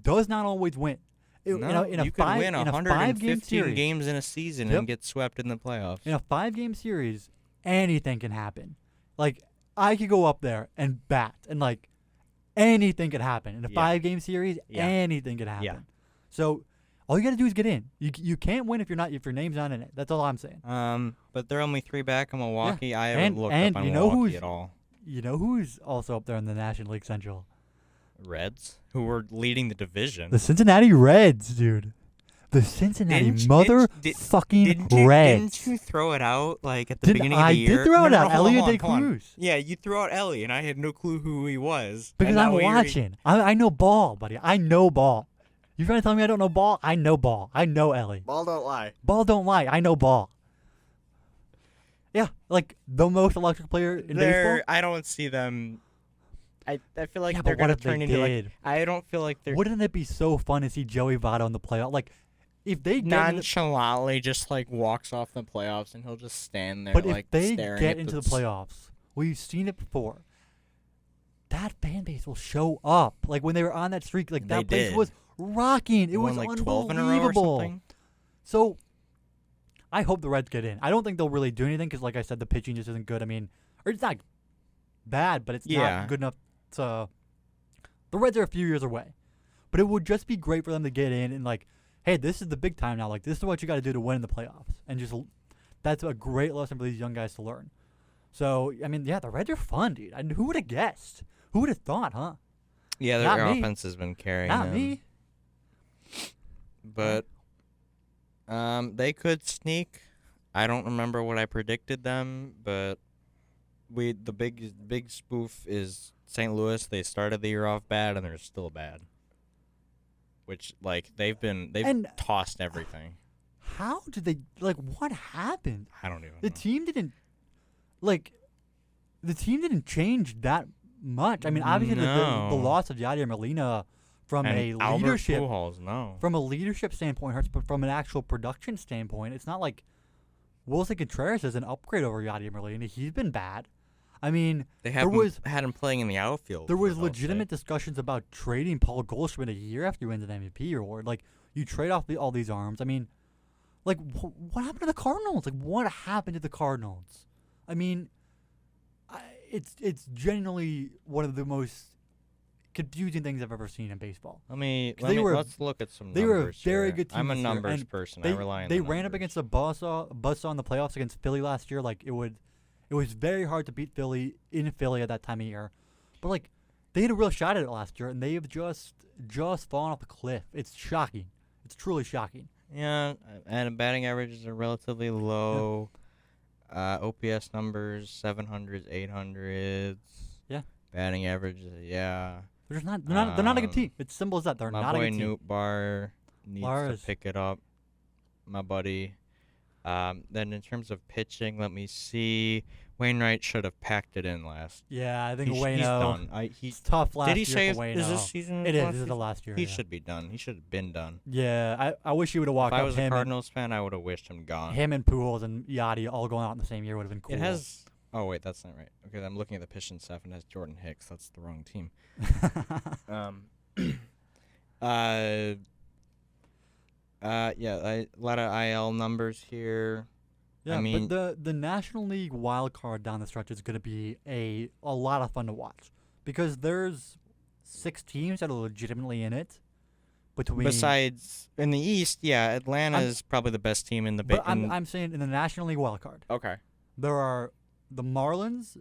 does not always win. In a you could win in a 115 5-game series, games in a season Yep. and get swept in the playoffs. in a 5-game series, anything can happen. Like I could go up there and bat, and like anything could happen in a Yeah. 5-game series. Yeah. Anything could happen. Yeah. So all you got to do is get in. You can't win if your name's not in it. That's all I'm saying. But they're only 3 back in Milwaukee. I haven't And- looked and up on you know Milwaukee who's- at all. You know who's also up there in the National League Central? Reds, who were leading the division. The Cincinnati Reds, dude. The Cincinnati Didn't you- motherfucking Didn't you Reds. throw it out like at the beginning of I the year? did throw it No, out. hold on, Elliot hold De on, hold on. Cruz. Yeah, you threw out Ellie, and I had no clue who he was. Because And I'm now we watching. I know ball, buddy. I know ball. You trying to tell me I don't know ball? I know ball. I know Ellie. Ball don't lie. Ball don't lie. I know ball. Yeah, like the most electric player in baseball. I don't see them. I feel like Yeah, they're but what gonna if they turn into like. did? I don't feel like they're Wouldn't it be so fun to see Joey Votto in the playoff? Like, if they get into the, nonchalantly just like walks off the playoffs and he'll just stand there but like if they staring get at into the s- playoffs, we've seen it before. That fan base will show up. Like when they were on that streak, like They that place did. was rocking. It won was like 12 in a row or unbelievable. something. So, I hope the Reds get in. I don't think they'll really do anything because, like I said, the pitching just isn't good. I mean, or it's not bad, but it's Yeah. not good enough to. The Reds are a few years away, but it would just be great for them to get in and like hey, this is the big time now. Like, this is what you got to do to win in the playoffs. And that's a great lesson for these young guys to learn. So, I mean, yeah, the Reds are fun, dude. And who would have guessed? Who would have thought, huh? Yeah, Not their me. offense has been carrying Not them. me. But they could sneak. I don't remember what I predicted them, but the big spoof is St. Louis. They started the year off bad, and they're still bad. Which, like, they've And tossed everything. how did they, like, what happened? I don't even The know. team didn't, like, the team didn't change that much. I mean, obviously the No. loss of Yadier Molina from And a Albert leadership Pujols, no. from a leadership standpoint hurts, but from an actual production standpoint, it's not like Wilson Contreras is an upgrade over Yadier Molina. He's been bad. I mean, They there was had him playing in the outfield. there for was hell's legitimate sake. discussions about trading Paul Goldschmidt a year after he wins an MVP award. Like, you trade off all these arms. I mean, like, what happened to the Cardinals? Like, what happened to the Cardinals? I mean, it's genuinely one of the most confusing things I've ever seen in baseball. Let's look at some numbers. They were a very here. good team I'm a this year, numbers and person. They I rely on they the ran up numbers. against a buzzsaw in the playoffs against Philly last year. Like, it was very hard to beat Philly in Philly at that time of year. But, like, they had a real shot at it last year, and they have just fallen off the cliff. It's shocking. It's truly shocking. Yeah, and batting averages are relatively low. OPS numbers 700s, 800s. Yeah. Batting averages, yeah. They're just not. They're not a good Um, team. It's simple as that. They're My not a boy good team. Newt Bar needs Lars. to pick it up. My buddy. Then in terms of pitching, let me see. Wainwright should have packed it in last. Yeah, I think He's Waino. done. It's tough last Did he year say for Waino. is this season? It is. last This is the season? last year. He yeah. should be done. He should have been done. Yeah, I wish he would have If walked I up was a him. Cardinals fan, I would have wished him gone. Him and Pujols and Yachty all going out in the same year would have been cool. It has. Oh wait, that's not right. Okay, I'm looking at the pitching staff and it has Jordan Hicks. That's the wrong team. Yeah, a lot of IL numbers here. Yeah, mean- but the National League wild card down the stretch is going to be a lot of fun to watch because there's 6 teams that are legitimately in it. Between Besides in the East, yeah, Atlanta I'm- is probably the best team in the but I'm saying in the National League wild card, okay. there are the Marlins,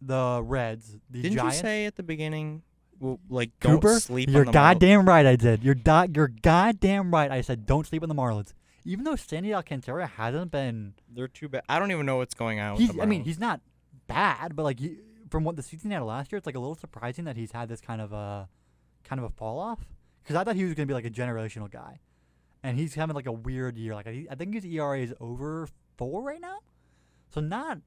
the Reds, the Didn't Giants. you say at the beginning, don't Cooper, sleep you're on the goddamn right. I did. You're goddamn right. I said don't sleep on the Marlins. Even though Sandy Alcantara hasn't been, They're too bad. I don't even know what's going on. With the I mean, Marlins. he's not bad, but like from what the season he had last year, it's like a little surprising that he's had this kind of a fall off. Because I thought he was gonna be like a generational guy, and he's having like a weird year. Like I think his ERA is over 4 right now, so not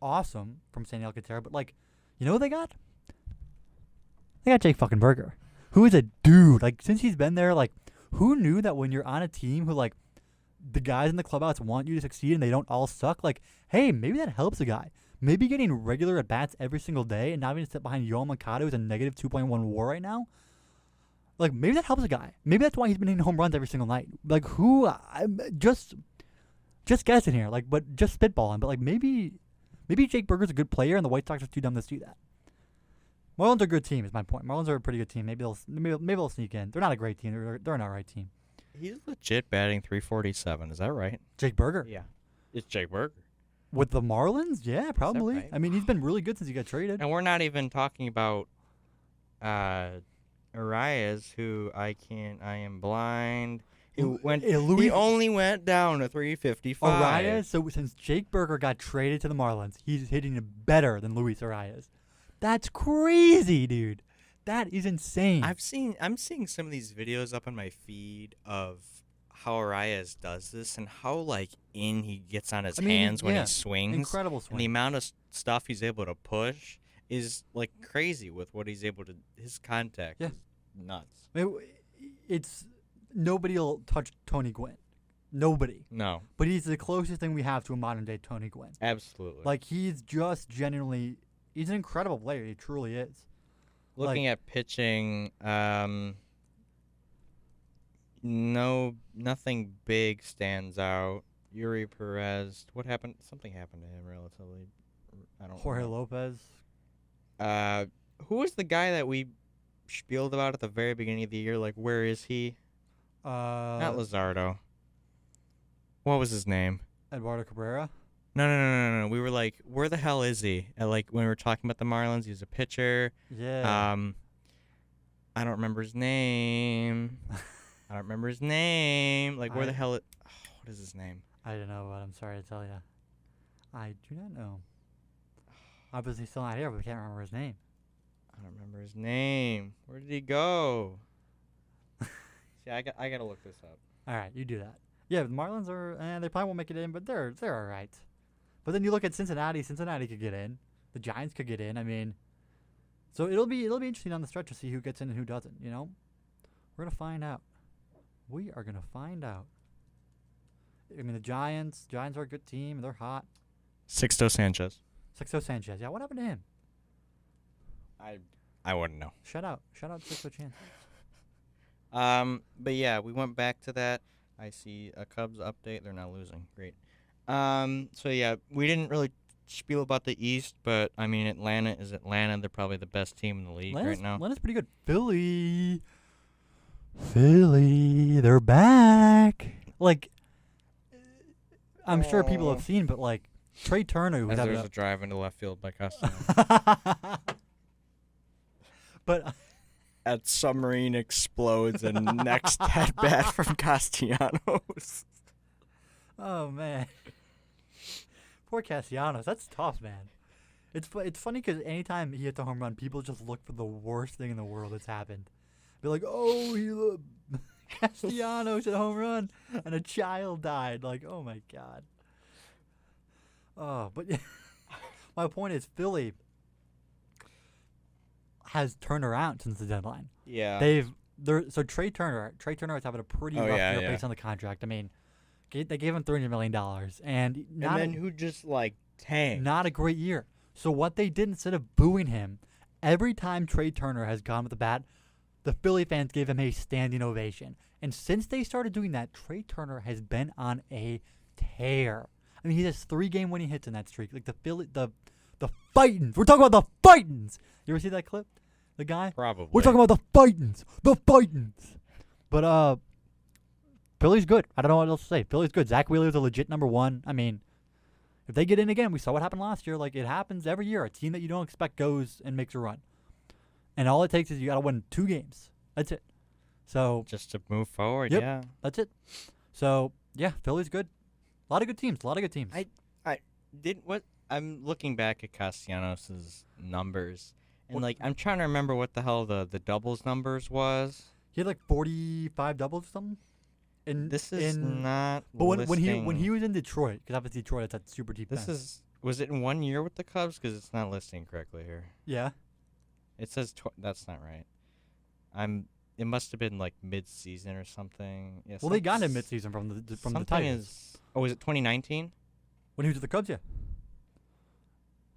awesome from Sandy Alcantara. But like, you know what they got? They got Jake fucking Berger, who is a dude. Like since he's been there, like who knew that when you're on a team who like the guys in the clubhouse want you to succeed and they don't all suck, like, hey, maybe that helps a guy. Maybe getting regular at bats every single day and not having to sit behind Yoel Mercado who's a negative 2.1 WAR right now. Like maybe that helps a guy. Maybe that's why he's been hitting home runs every single night. Like who? I'm just guessing here. Like, but just spitballing. But like maybe Jake Berger's a good player and the White Sox are too dumb to do that. Marlins are a good team. Is my point. Marlins are a pretty good team. Maybe they'll sneak in. They're not a great team. They're an alright team. He's legit batting 347. Is that right? Jake Berger. Yeah. It's Jake Berger. With the Marlins? Yeah, probably. right? I mean, he's been really good since he got traded. And we're not even talking about Arias, who I am blind. Who went? Luis He only went down to 355. Arias. So since Jake Berger got traded to the Marlins, he's hitting better than Luis Arias. That's crazy, dude. That is insane. I'm seeing some of these videos up on my feed of how Arias does this and how like in he gets on his hands when yeah, he swings. Incredible And the swing. amount of stuff he's able to push is like crazy with what he's able to. His contact Yeah. is nuts. It's nobody will touch Tony Gwynn. Nobody. No, But he's the closest thing we have to a modern day Tony Gwynn. absolutely. Like he's just genuinely, he's an incredible player. He truly is. Looking at pitching, nothing big stands out. Yuri Perez, what happened? Something happened to him relatively. I don't. Jorge know. Lopez. Who was the guy that we spieled about at the very beginning of the year? Like, where is he? Not Luzardo. What was his name? Eduardo Cabrera. No. We were like, where the hell is he? Like when we were talking about the Marlins, he was a pitcher. Yeah. I don't remember his name. Like where the hell? What is his name? I don't know, but I'm sorry to tell you. I do not know. Obviously, still not here, but we can't remember his name. I don't remember his name. Where did he go? See, I gotta look this up. All right, you do that. Yeah, the Marlins are. They probably won't make it in, but they're all right. But then you look at Cincinnati. Cincinnati could get in. The Giants could get in. I mean, so it'll be interesting on the stretch to see who gets in and who doesn't. You know, we're gonna find out. We are gonna find out. I mean, the Giants are a good team. They're hot. Sixto Sanchez. Sanchez. Yeah, what happened to him? I wouldn't know. Shout out Sixto Sanchez. But yeah, we went back to that. I see a Cubs update. They're now losing. Great. So yeah, we didn't really spiel about the East, but I mean, Atlanta is Atlanta. They're probably the best team in the league right now. Atlanta's pretty good. Philly, they're back. Like, I'm sure people have seen, but like Trey Turner, who's As having there's a drive into left field by Castellanos. But That submarine explodes and next at bat from Castellanos. oh man, poor Castellanos. That's tough, man. It's funny because anytime he hits a home run, people just look for the worst thing in the world that's happened. Be like, oh, Castellanos hit a home run and a child died. Like, oh my god. Oh, but my point is, Philly has turned around since the deadline. Yeah. So Trey Turner is having a pretty rough year based on the contract. I mean, they gave him $300 million, and then who just like tanked? Not a great year. So what they did, instead of booing him, every time Trey Turner has gone with the bat, the Philly fans gave him a standing ovation. And since they started doing that, Trey Turner has been on a tear. I mean, he has 3 game-winning hits in that streak. Like the Fightins. We're talking about the Fightins. You ever see that clip? The guy? Probably. We're talking about the Fightins. The Fightins. But Philly's good. I don't know what else to say. Philly's good. Zach Wheeler's a legit number 1. I mean, if they get in again, we saw what happened last year. Like, it happens every year. A team that you don't expect goes and makes a run. And all it takes is you got to win 2 games. That's it. So Just to move forward, Yep. yeah. that's it. So, yeah, Philly's good. A lot of good teams. I'm looking back at Castellanos' numbers, and I'm trying to remember what the hell the doubles numbers was. He had like 45 doubles or something. This is not. But when listing. he was in Detroit, because obviously Detroit has that super deep bench. Was it in 1 year with the Cubs? Because it's not listing correctly here. Yeah. It says that's not right. It must have been like mid-season or something. Yeah, Well, they got him mid-season from the Tigers. Was it 2019? When he was with the Cubs, yeah.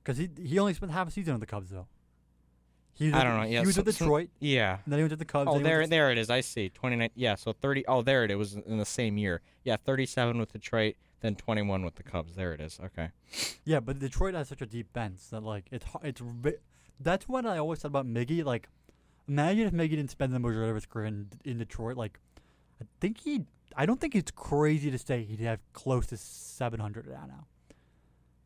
Because he only spent half a season with the Cubs, though. I don't know. Yeah, he was with Detroit. Yeah. And then he was with the Cubs. Oh, there it is. I see. 29. Yeah, so 30. Oh, there it is. It was in the same year. Yeah, 37 with Detroit, then 21 with the Cubs. There it is. Okay. Yeah, but Detroit has such a deep bench that that's what I always said about Miggy. Like, imagine if Miggy didn't spend the majority of his career in Detroit. Like, I don't think it's crazy to say he'd have close to 700 now.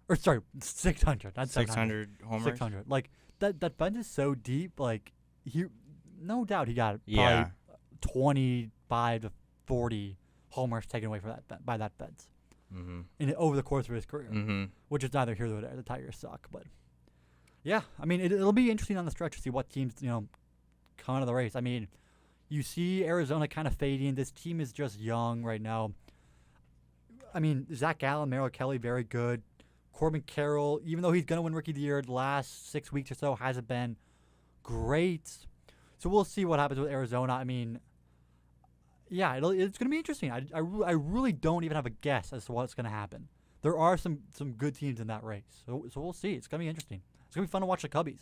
Or sorry, 600. Not 600 homers. 600. Like that bench is so deep. Like no doubt he got Yeah. probably 25 to 40 homers taken away from by that bench. Mm-hmm. Over the course of his career, Mm-hmm. which is neither here nor there. The Tigers suck, but yeah, I mean it'll be interesting on the stretch to see what teams come out of the race. I mean, you see Arizona kind of fading. This team is just young right now. I mean, Zach Gallen, Merrill Kelly, very good. Corbin Carroll, even though he's going to win Rookie of the Year, the last 6 weeks or so hasn't been great. So we'll see what happens with Arizona. I mean, yeah, it's going to be interesting. I really don't even have a guess as to what's going to happen. There are some good teams in that race. So we'll see. It's going to be interesting. It's going to be fun to watch the Cubbies.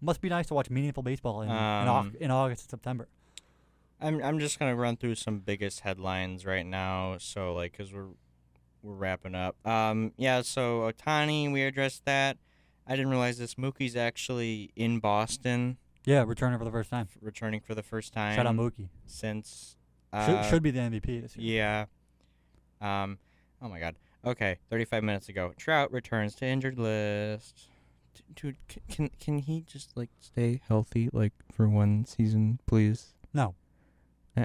Must be nice to watch meaningful baseball in August and September. I'm just gonna run through some biggest headlines right now. So because we're wrapping up. Yeah. So Ohtani, we addressed that. I didn't realize this. Mookie's actually in Boston. Yeah, returning for the first time. Returning for the first time. Shout out Mookie. Since Should be the MVP this year. Yeah. Oh my God. Okay. 35 minutes ago, Trout returns to injured list. Dude, can he just like stay healthy like for one season, please? No.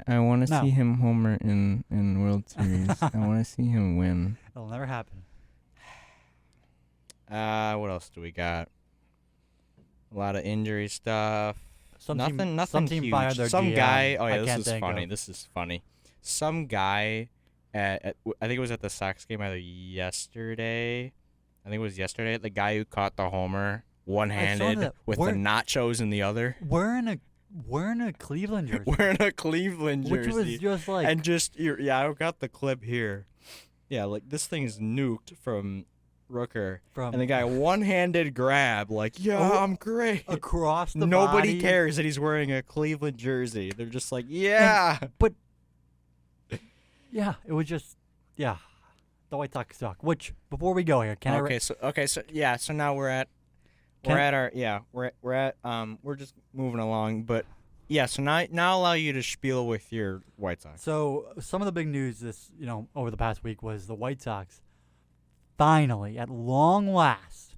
I want to No. see him homer in World Series. I want to see him win. It'll never happen. What else do we got? A lot of injury stuff. Some Nothing team huge. fired their Some GM. guy. Oh I yeah, can't this is think funny. of. This is funny. Some guy I think it was at the Sox game either yesterday. I think it was yesterday. The guy who caught the homer one-handed that. with the nachos in the other. Wearing a Cleveland jersey, Wearing a Cleveland jersey. which was just like And just I got the clip here. Yeah, like this thing's nuked from Rooker. from And the guy one-handed grab, like, yeah, Oh, I'm great. across the Nobody body. cares that he's wearing a Cleveland jersey. They're just like, yeah. Yeah, it was just the White Sox suck. Which before we go here, can So now we're at we're just moving along, but yeah, so now I'll allow you to spiel with your White Sox. So some of the big news over the past week was the White Sox finally, at long last,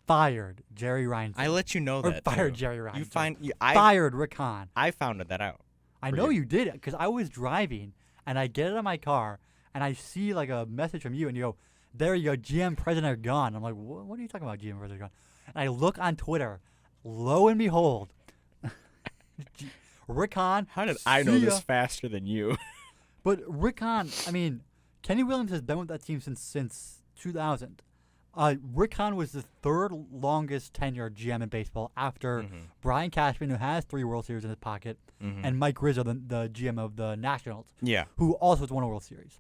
fired Jerry Reinsdorf. I let you know or that. fired too. Jerry Reinsdorf. I Fired Rick Hahn. found that out. I for know you. you did it because I was driving and I get out of my car and I see like a message from you and you go, "There you go, GM president gone." I'm like, "What are you talking about, GM president gone?" And I look on Twitter. Lo and behold, Rick Hahn. How did I know see this ya. faster than you? But Rick Hahn, I mean, Kenny Williams has been with that team since 2000. Rick Hahn was the third longest tenured GM in baseball after Brian Cashman, who has 3 World Series in his pocket, and Mike Rizzo, the GM of the Nationals, Yeah. who also has won a World Series.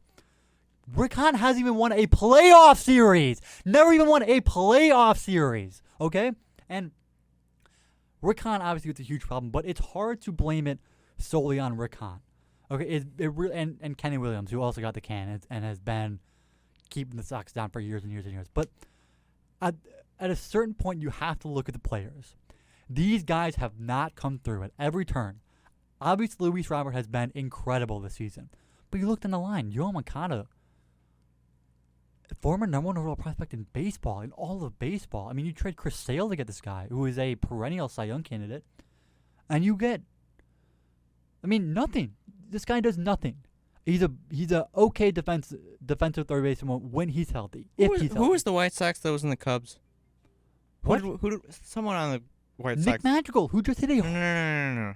Rick Hahn hasn't even won a playoff series. Never even won a playoff series. Okay? And Rick Hahn obviously it's a huge problem, but it's hard to blame it solely on Rick Hahn. Okay, and Kenny Williams, who also got the can and has been keeping the Sox down for years and years and years. But at a certain point, you have to look at the players. These guys have not come through at every turn. Obviously, Luis Robert has been incredible this season. But you look down the line, Yoel Moncada, former number 1 overall prospect in baseball, in all of baseball. I mean, you trade Chris Sale to get this guy, who is a perennial Cy Young candidate, and you get, nothing. This guy does nothing. He's a okay defensive third baseman when he's healthy. Who was the White Sox that was in the Cubs? What? Someone on the White Nick Sox. Madrigal, who just hit a No.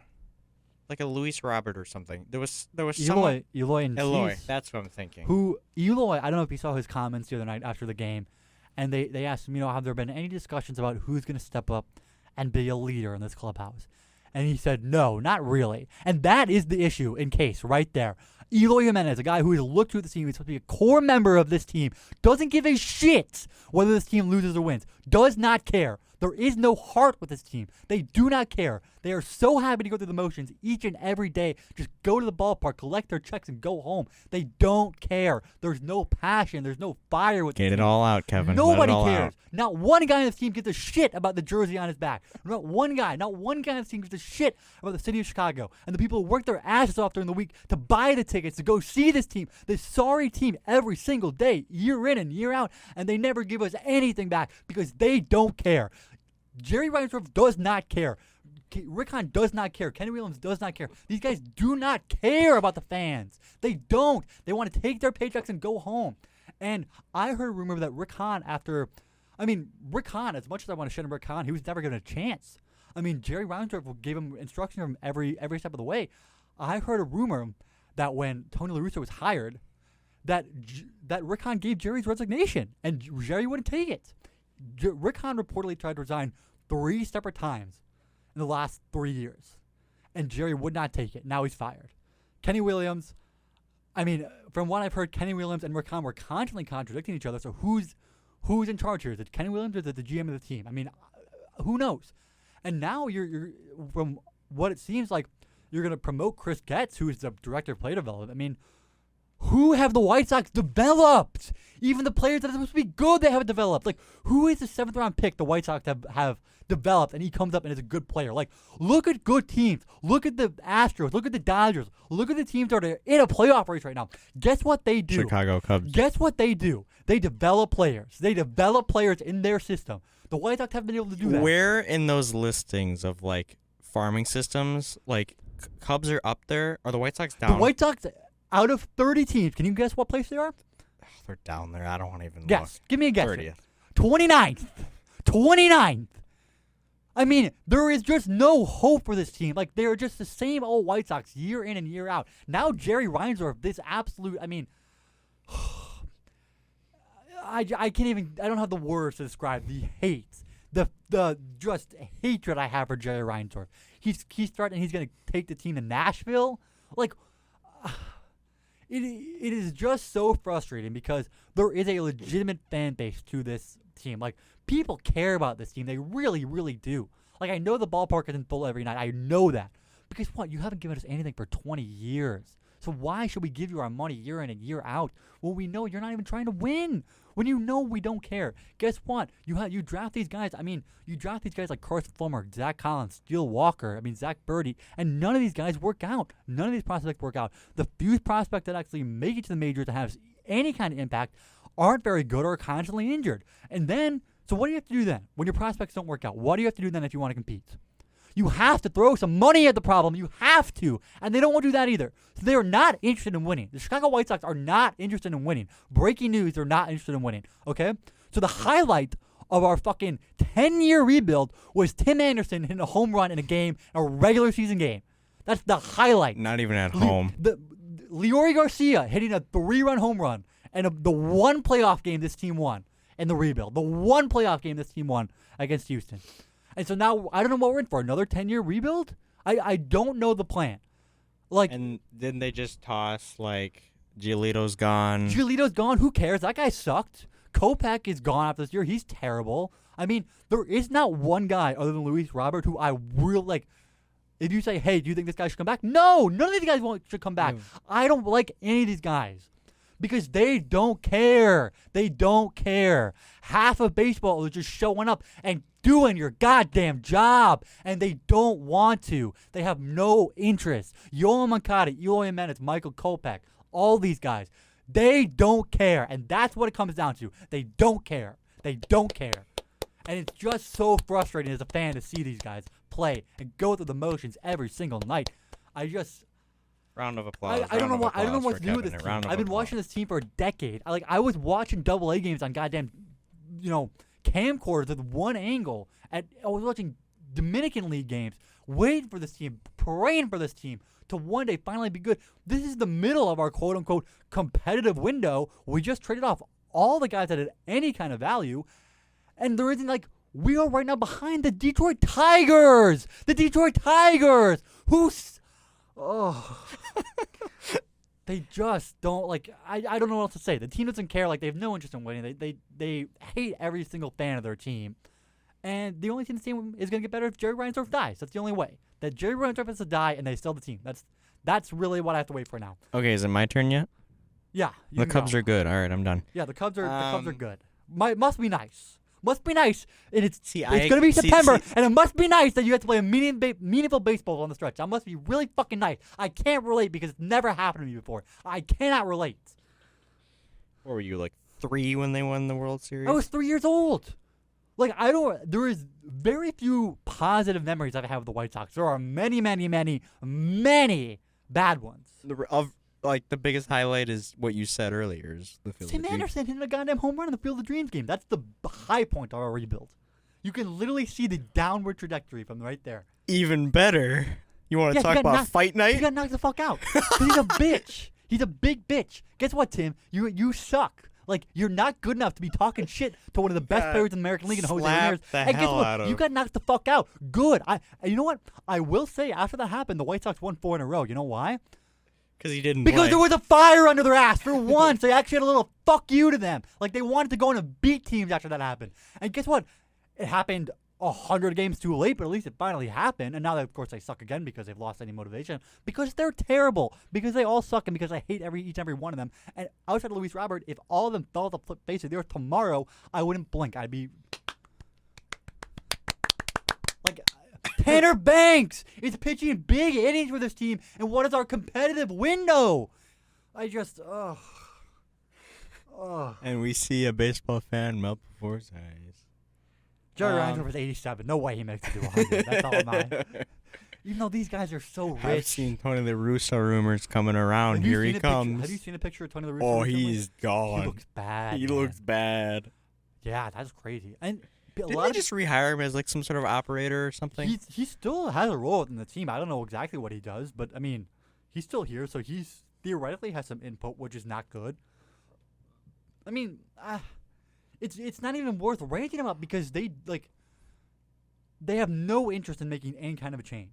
Like a Luis Robert or something. There was someone. Eloy and Eloy. Cease, That's what I'm thinking. who Eloy, I don't know if you saw his comments the other night after the game, and they asked him, have there been any discussions about who's going to step up and be a leader in this clubhouse? And he said, no, not really. And that is the issue in case right there. Eloy Jimenez, a guy who has looked through the team, he's supposed to be a core member of this team, doesn't give a shit whether this team loses or wins, does not care. There is no heart with this team. They do not care. They are so happy to go through the motions each and every day. Just go to the ballpark, collect their checks, and go home. They don't care. There's no passion. There's no fire with this Get it team. all out, Kevin. Nobody Let it all cares. out. Not one guy on this team gives a shit about the jersey on his back. Not one guy on this team gives a shit about the city of Chicago and the people who work their asses off during the week to buy the tickets to go see this team, this sorry team, every single day, year in and year out, and they never give us anything back because they don't care. Jerry Reinsdorf does not care. Rick Hahn does not care. Kenny Williams does not care. These guys do not care about the fans. They don't. They want to take their paychecks and go home. And I heard a rumor that Rick Hahn, Rick Hahn, as much as I want to shit on Rick Hahn, he was never given a chance. Jerry Reinsdorf gave him instruction from every step of the way. I heard a rumor that when Tony La Russa was hired, that Rick Hahn gave Jerry's resignation, and Jerry wouldn't take it. Rick Hahn reportedly tried to resign 3 separate times in the last 3 years, and Jerry would not take it. Now he's fired. Kenny Williams, from what I've heard, Kenny Williams and Rick Hahn were constantly contradicting each other. So who's in charge here? Is it Kenny Williams or is it the GM of the team? Who knows? And now you're from what it seems like you're going to promote Chris Getz, who is the director of play development. who have the White Sox developed? Even the players that are supposed to be good, they haven't developed. Like, who is the 7th-round pick the White Sox have developed, and he comes up and is a good player? Like, look at good teams. Look at the Astros. Look at the Dodgers. Look at the teams that are in a playoff race right now. Guess what they do? Chicago Cubs. Guess what they do? They develop players. They develop players in their system. The White Sox haven't been able to do that. Where in those listings of like farming systems, like Cubs are up there? Are the White Sox down? The White Sox, out of 30 teams, can you guess what place they are? They're down there. I don't want to even Guess. look. Give me a guess. 30th. 29th. 29th. I mean, there is just no hope for this team. Like, they're just the same old White Sox year in and year out. Now Jerry Reinsdorf, this absolute, I mean, I can't even, I don't have the words to describe the hate, the just hatred I have for Jerry Reinsdorf. He's threatening he's going to take the team to Nashville. Like, it is just so frustrating because there is a legitimate fan base to this team. Like, people care about this team. They really, really do. Like, I know the ballpark isn't full every night. I know that. But guess what? You haven't given us anything for 20 years. So why should we give you our money year in and year out when we know you're not even trying to win? When you know we don't care. Guess what? You draft these guys. I mean, you draft these guys like Carson Fulmer, Zach Collins, Steele Walker, Zach Birdie, and none of these guys work out. None of these prospects work out. The few prospects that actually make it to the majors that have any kind of impact aren't very good or are constantly injured. And then, so what do you have to do then? When your prospects don't work out, what do you have to do then if you want to compete? You have to throw some money at the problem. You have to. And they don't want to do that either. So they are not interested in winning. The Chicago White Sox are not interested in winning. Breaking news, they're not interested in winning. Okay? So the highlight of our fucking 10-year rebuild was Tim Anderson hitting a home run in a game, a regular season game. That's the highlight. Not even at home. Leori Garcia hitting a 3-run home run and the one playoff game this team won in the rebuild. The one playoff game this team won against Houston. And so now, I don't know what we're in for. Another 10-year rebuild? I don't know the plan. Like, And didn't they just toss, like, Giolito's gone? Giolito's gone. Who cares? That guy sucked. Kopech is gone after this year. He's terrible. I mean, there is not one guy other than Luis Robert who I really, like, if you say, hey, do you think this guy should come back? No, none of these guys should come back. I don't like any of these guys. Because they don't care. They don't care. Half of baseball is just showing up and doing your goddamn job. And they don't want to. They have no interest. Yoel Moncada, Eloy Jimenez, Michael Kopech, all these guys. They don't care. And that's what it comes down to. They don't care. They don't care. And it's just so frustrating as a fan to see these guys play and go through the motions every single night. Round of applause. I don't know what to do with Kevin. this team. I've been watching this team for a decade. I was watching AA games on goddamn, camcorders with one angle. I was watching Dominican League games, waiting for this team, praying for this team to one day finally be good. This is the middle of our quote-unquote competitive window. We just traded off all the guys that had any kind of value, and there isn't we are right now behind the Detroit Tigers. The Detroit Tigers, they just don't I don't know what else to say. The team doesn't care. They have no interest in winning. They hate every single fan of their team. And the only thing the team is going to get better if Jerry Reinsdorf dies. That's the only way. That Jerry Reinsdorf has to die and they sell the team. That's really what I have to wait for now. Okay, is it my turn yet? Yeah. The Cubs are good. All right, I'm done. Yeah, the Cubs are good. Must be nice. Must be nice. And it's going to be see- September, and it must be nice that you have to play a meaningful baseball on the stretch. That must be really fucking nice. I can't relate because it's never happened to me before. I cannot relate. What were you, 3 when they won the World Series? I was 3 years old. There is very few positive memories I've had with the White Sox. There are many, many, many, many bad ones. The biggest highlight is what you said earlier, is the Field of Tim Dreams. Anderson hitting a goddamn home run in the Field of Dreams game. That's the high point of our rebuild. You can literally see the downward trajectory from right there. Even better. You want to talk about fight He night? got knocked the fuck out. 'Cause he's a bitch. He's a big bitch. Guess what, Tim? You suck. You're not good enough to be talking shit to one of the best players in the American League and Jose Slap Ramirez. the And guess hell what? out of You got knocked the fuck out. Good. You know what? I will say, after that happened, the White Sox won 4 in a row. You know why? Because he didn't Because play. there was a fire under their ass for once. They actually had a little fuck you to them. They wanted to go in and beat teams after that happened. And guess what? It happened 100 games too late, but at least it finally happened. And now, of course, they suck again because they've lost any motivation. Because they're terrible. Because they all suck and because I hate each and every one of them. And outside of Luis Robert, if all of them fell off the face of the earth tomorrow, I wouldn't blink. I'd be... like... Tanner Banks is pitching big innings for this team. And what is our competitive window? I just... And we see a baseball fan melt before his eyes. Jerry Reinsdorf was 87. No way he makes it to 100. That's all mine. Even though these guys are so rich. I've seen Tony La Russa rumors coming around. Here he comes. Have you seen a picture of Tony La Russa? Oh, recently? he's gone. He looks bad. He looks bad. Yeah, that's crazy. And didn't they just rehire him as like some sort of operator or something? He still has a role in the team. I don't know exactly what he does, but I mean, he's still here, so he's theoretically has some input, which is not good. I mean, it's not even worth ranting about because they have no interest in making any kind of a change.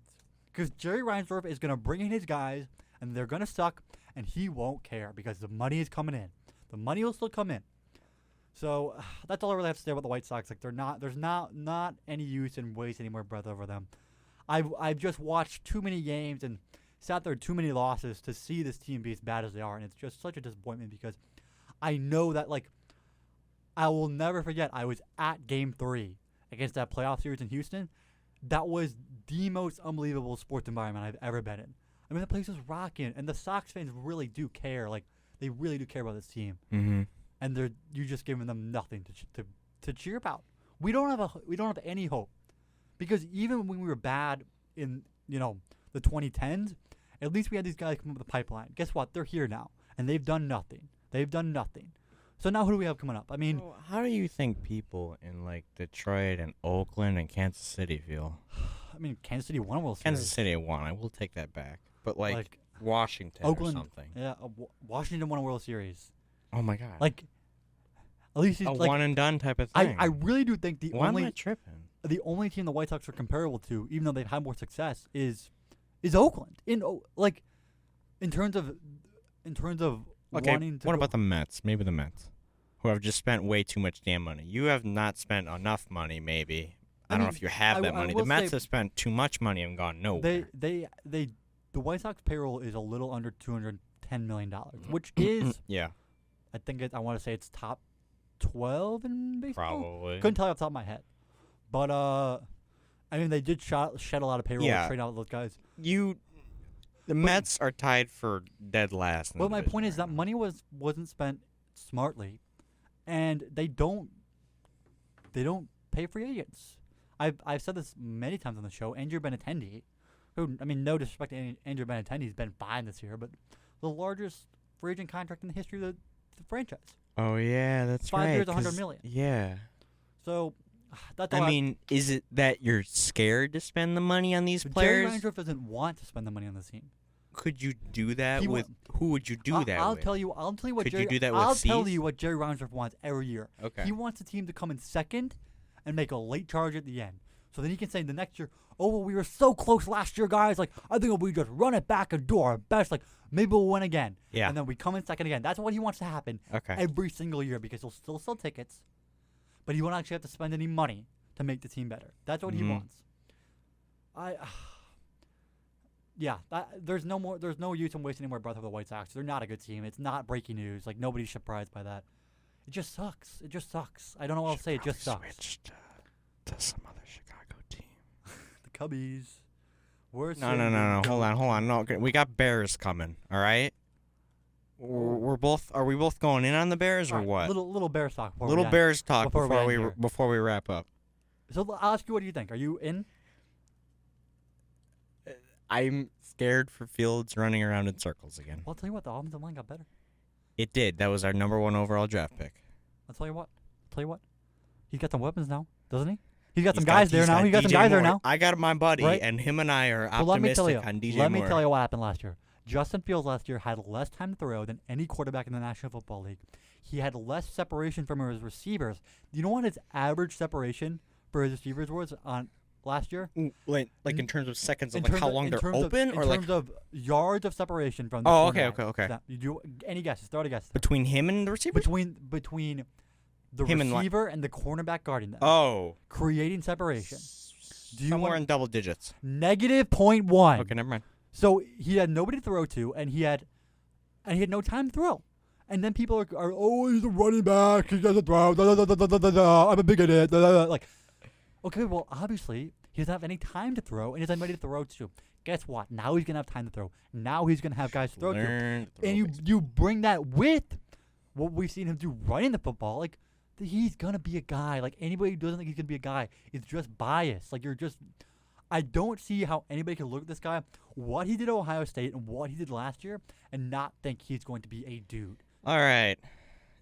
Because Jerry Reinsdorf is going to bring in his guys, and they're going to suck, and he won't care because the money is coming in. The money will still come in. So that's all I really have to say about the White Sox. Like there's not any use in wasting any more breath over them. I've just watched too many games and sat there too many losses to see this team be as bad as they are, and it's just such a disappointment because I know that I will never forget I was at Game 3 against that playoff series in Houston. That was the most unbelievable sports environment I've ever been in. I mean, the place was rocking, and the Sox fans really do care. Like, they really do care about this team. Mm-hmm. And you're just giving them nothing to cheer about. We don't have any hope, because even when we were bad in the 2010s, at least we had these guys come up with the pipeline. Guess what? They're here now, and they've done nothing. So now who do we have coming up? I mean, so how do you think people in like Detroit and Oakland and Kansas City feel? I mean, Kansas City won a World Series. Kansas City won. I will take that back. But like Washington Oakland, or something. Yeah, Washington won a World Series. Oh my God. Like, at least it's a like one and done type of thing. I really do think Why am I tripping? the only team the White Sox are comparable to, even though they've had more success, is Oakland. In terms of Okay, wanting to what go- about the Mets? Maybe the Mets, who have just spent way too much damn money. You have not spent enough money, maybe. I don't know mean, if you have that I money. will The Mets say have spent too much money and gone nowhere. the White Sox payroll is a little under $210 million, which is Yeah, I want to say it's top 12 in baseball. probably. Couldn't tell you off the top of my head, but I mean they did shed a lot of payroll Yeah. trade out those guys. The Mets are tied for dead last. In But the my division point is right that now. money wasn't spent smartly, and they don't pay free agents. I've said this many times on the show. Andrew Benintendi, who, I mean, no disrespect to Andrew Benintendi, he's been fine this year, but the largest free agent contract in the history of the franchise. Oh yeah, that's right. 5 years, $100 'cause- million. Yeah. So that's all I mean, is it that you're scared to spend the money on these Jerry players? Reinsdorf doesn't want to spend the money on this team. Could you do that He with? Who would you do that I'll with? tell you what Could you Jerry. do that with I'll tell Cease? you what Jerry Reinsdorf wants every year. Okay. He wants the team to come in second and make a late charge at the end. So then he can say the next year, oh, well, we were so close last year, guys. Like, I think if we just run it back and do our best, like, maybe we'll win again. Yeah. And then we come in second again. That's what he wants to happen Okay. every single year because he'll still sell tickets, but he won't actually have to spend any money to make the team better. That's what he Mhm. wants. Yeah, there's no use in wasting any more breath over the White Sox. They're not a good team. It's not breaking news. Like, nobody's surprised by that. It just sucks. It just sucks. I don't know what else to say. It just sucks. Switched to some other Chicago team. The Cubbies. Worse. No. Hold on. No, we got Bears coming. All right. We're both. Are we both going in on the Bears or what? Little Bears talk. Little Bears talk before we end here. before we wrap up. So I'll ask you, what do you think? Are you in? I'm scared for Fields running around in circles again. Well, I'll tell you what. The offensive line got better. It did. That was our number 1 overall draft pick. I'll tell you what. He's got some weapons now, doesn't he? He's got some He's guys there now. He's got some DJ guys there Moore. now. I got my buddy, Right? and him and I are So let me tell optimistic you. on DJ Let Moore. me tell you what happened last year. Justin Fields last year had less time to throw than any quarterback in the National Football League. He had less separation from his receivers. Do you know what his average separation for his receivers was on last year? Like in terms of seconds, In of like terms how of- long in they're terms of- open, in or like terms of yards of separation from the Oh, okay, quarterback. okay. You do any guesses? Start a guess. between him and the receiver? Between the Him and receiver and the cornerback guarding them, Oh. creating separation. Do you Somewhere want in double digits. negative 0.1? Okay, never mind. So he had nobody to throw to, and he had no time to throw. And then people are oh, he's a running back. He doesn't throw. Da, da, da, da, da, da, da. I'm a big idiot. Da, da, da. Like, okay, well, obviously he doesn't have any time to throw, and he doesn't have anybody to throw to. Guess what? Now he's gonna have time to throw. Now he's gonna have guys to throw to. Learn to throw And baseball. you bring that with what we've seen him do running the football. Like, he's gonna be a guy. Like, anybody who doesn't think he's gonna be a guy is just biased. Like, you're just. I don't see how anybody can look at this guy, what he did at Ohio State and what he did last year, and not think he's going to be a dude. All right.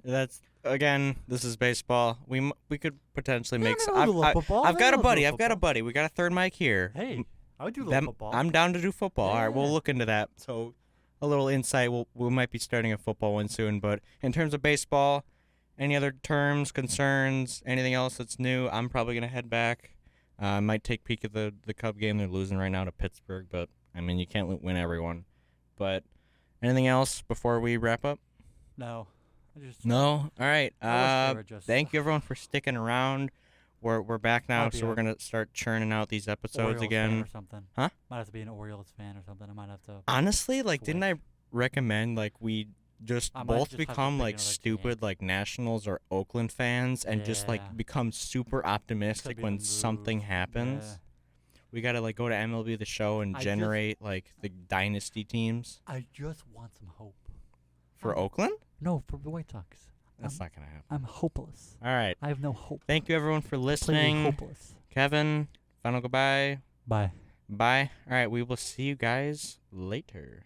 That's again. This is baseball. We could potentially make. I love football. I've got a love buddy. little I've got a football. buddy. We got a third mic here. Hey, I would do a Them- little football. I'm down to do football. All right, we'll Yeah. look into that. So, a little insight. We might be starting a football one soon. But in terms of baseball, any other terms, concerns, anything else that's new? I'm probably gonna head back. I might take a peek at the Cub game. They're losing right now to Pittsburgh, but I mean you can't win everyone. But anything else before we wrap up? No. I just, No. All right. I wish they were just Thank you everyone for sticking around. We're back now, Might be so we're a gonna start churning out these episodes Orioles fan again. or something. Huh? Might have to be an Orioles fan or something. I might have to. Honestly, like, didn't I Switch. recommend like we just I might both just have to become pick like another stupid team. like Nationals or Oakland fans and just Yeah. like become super optimistic be when the something move. happens? Yeah. We gotta like go to MLB the Show and I just- generate like the dynasty teams I just want some hope. for Oakland. No, for the White Sox. That's not gonna happen. I'm hopeless. All right. I have no hope. Thank you everyone for Completely listening. hopeless. Kevin, final goodbye. Bye. Bye. All right. We will see you guys later.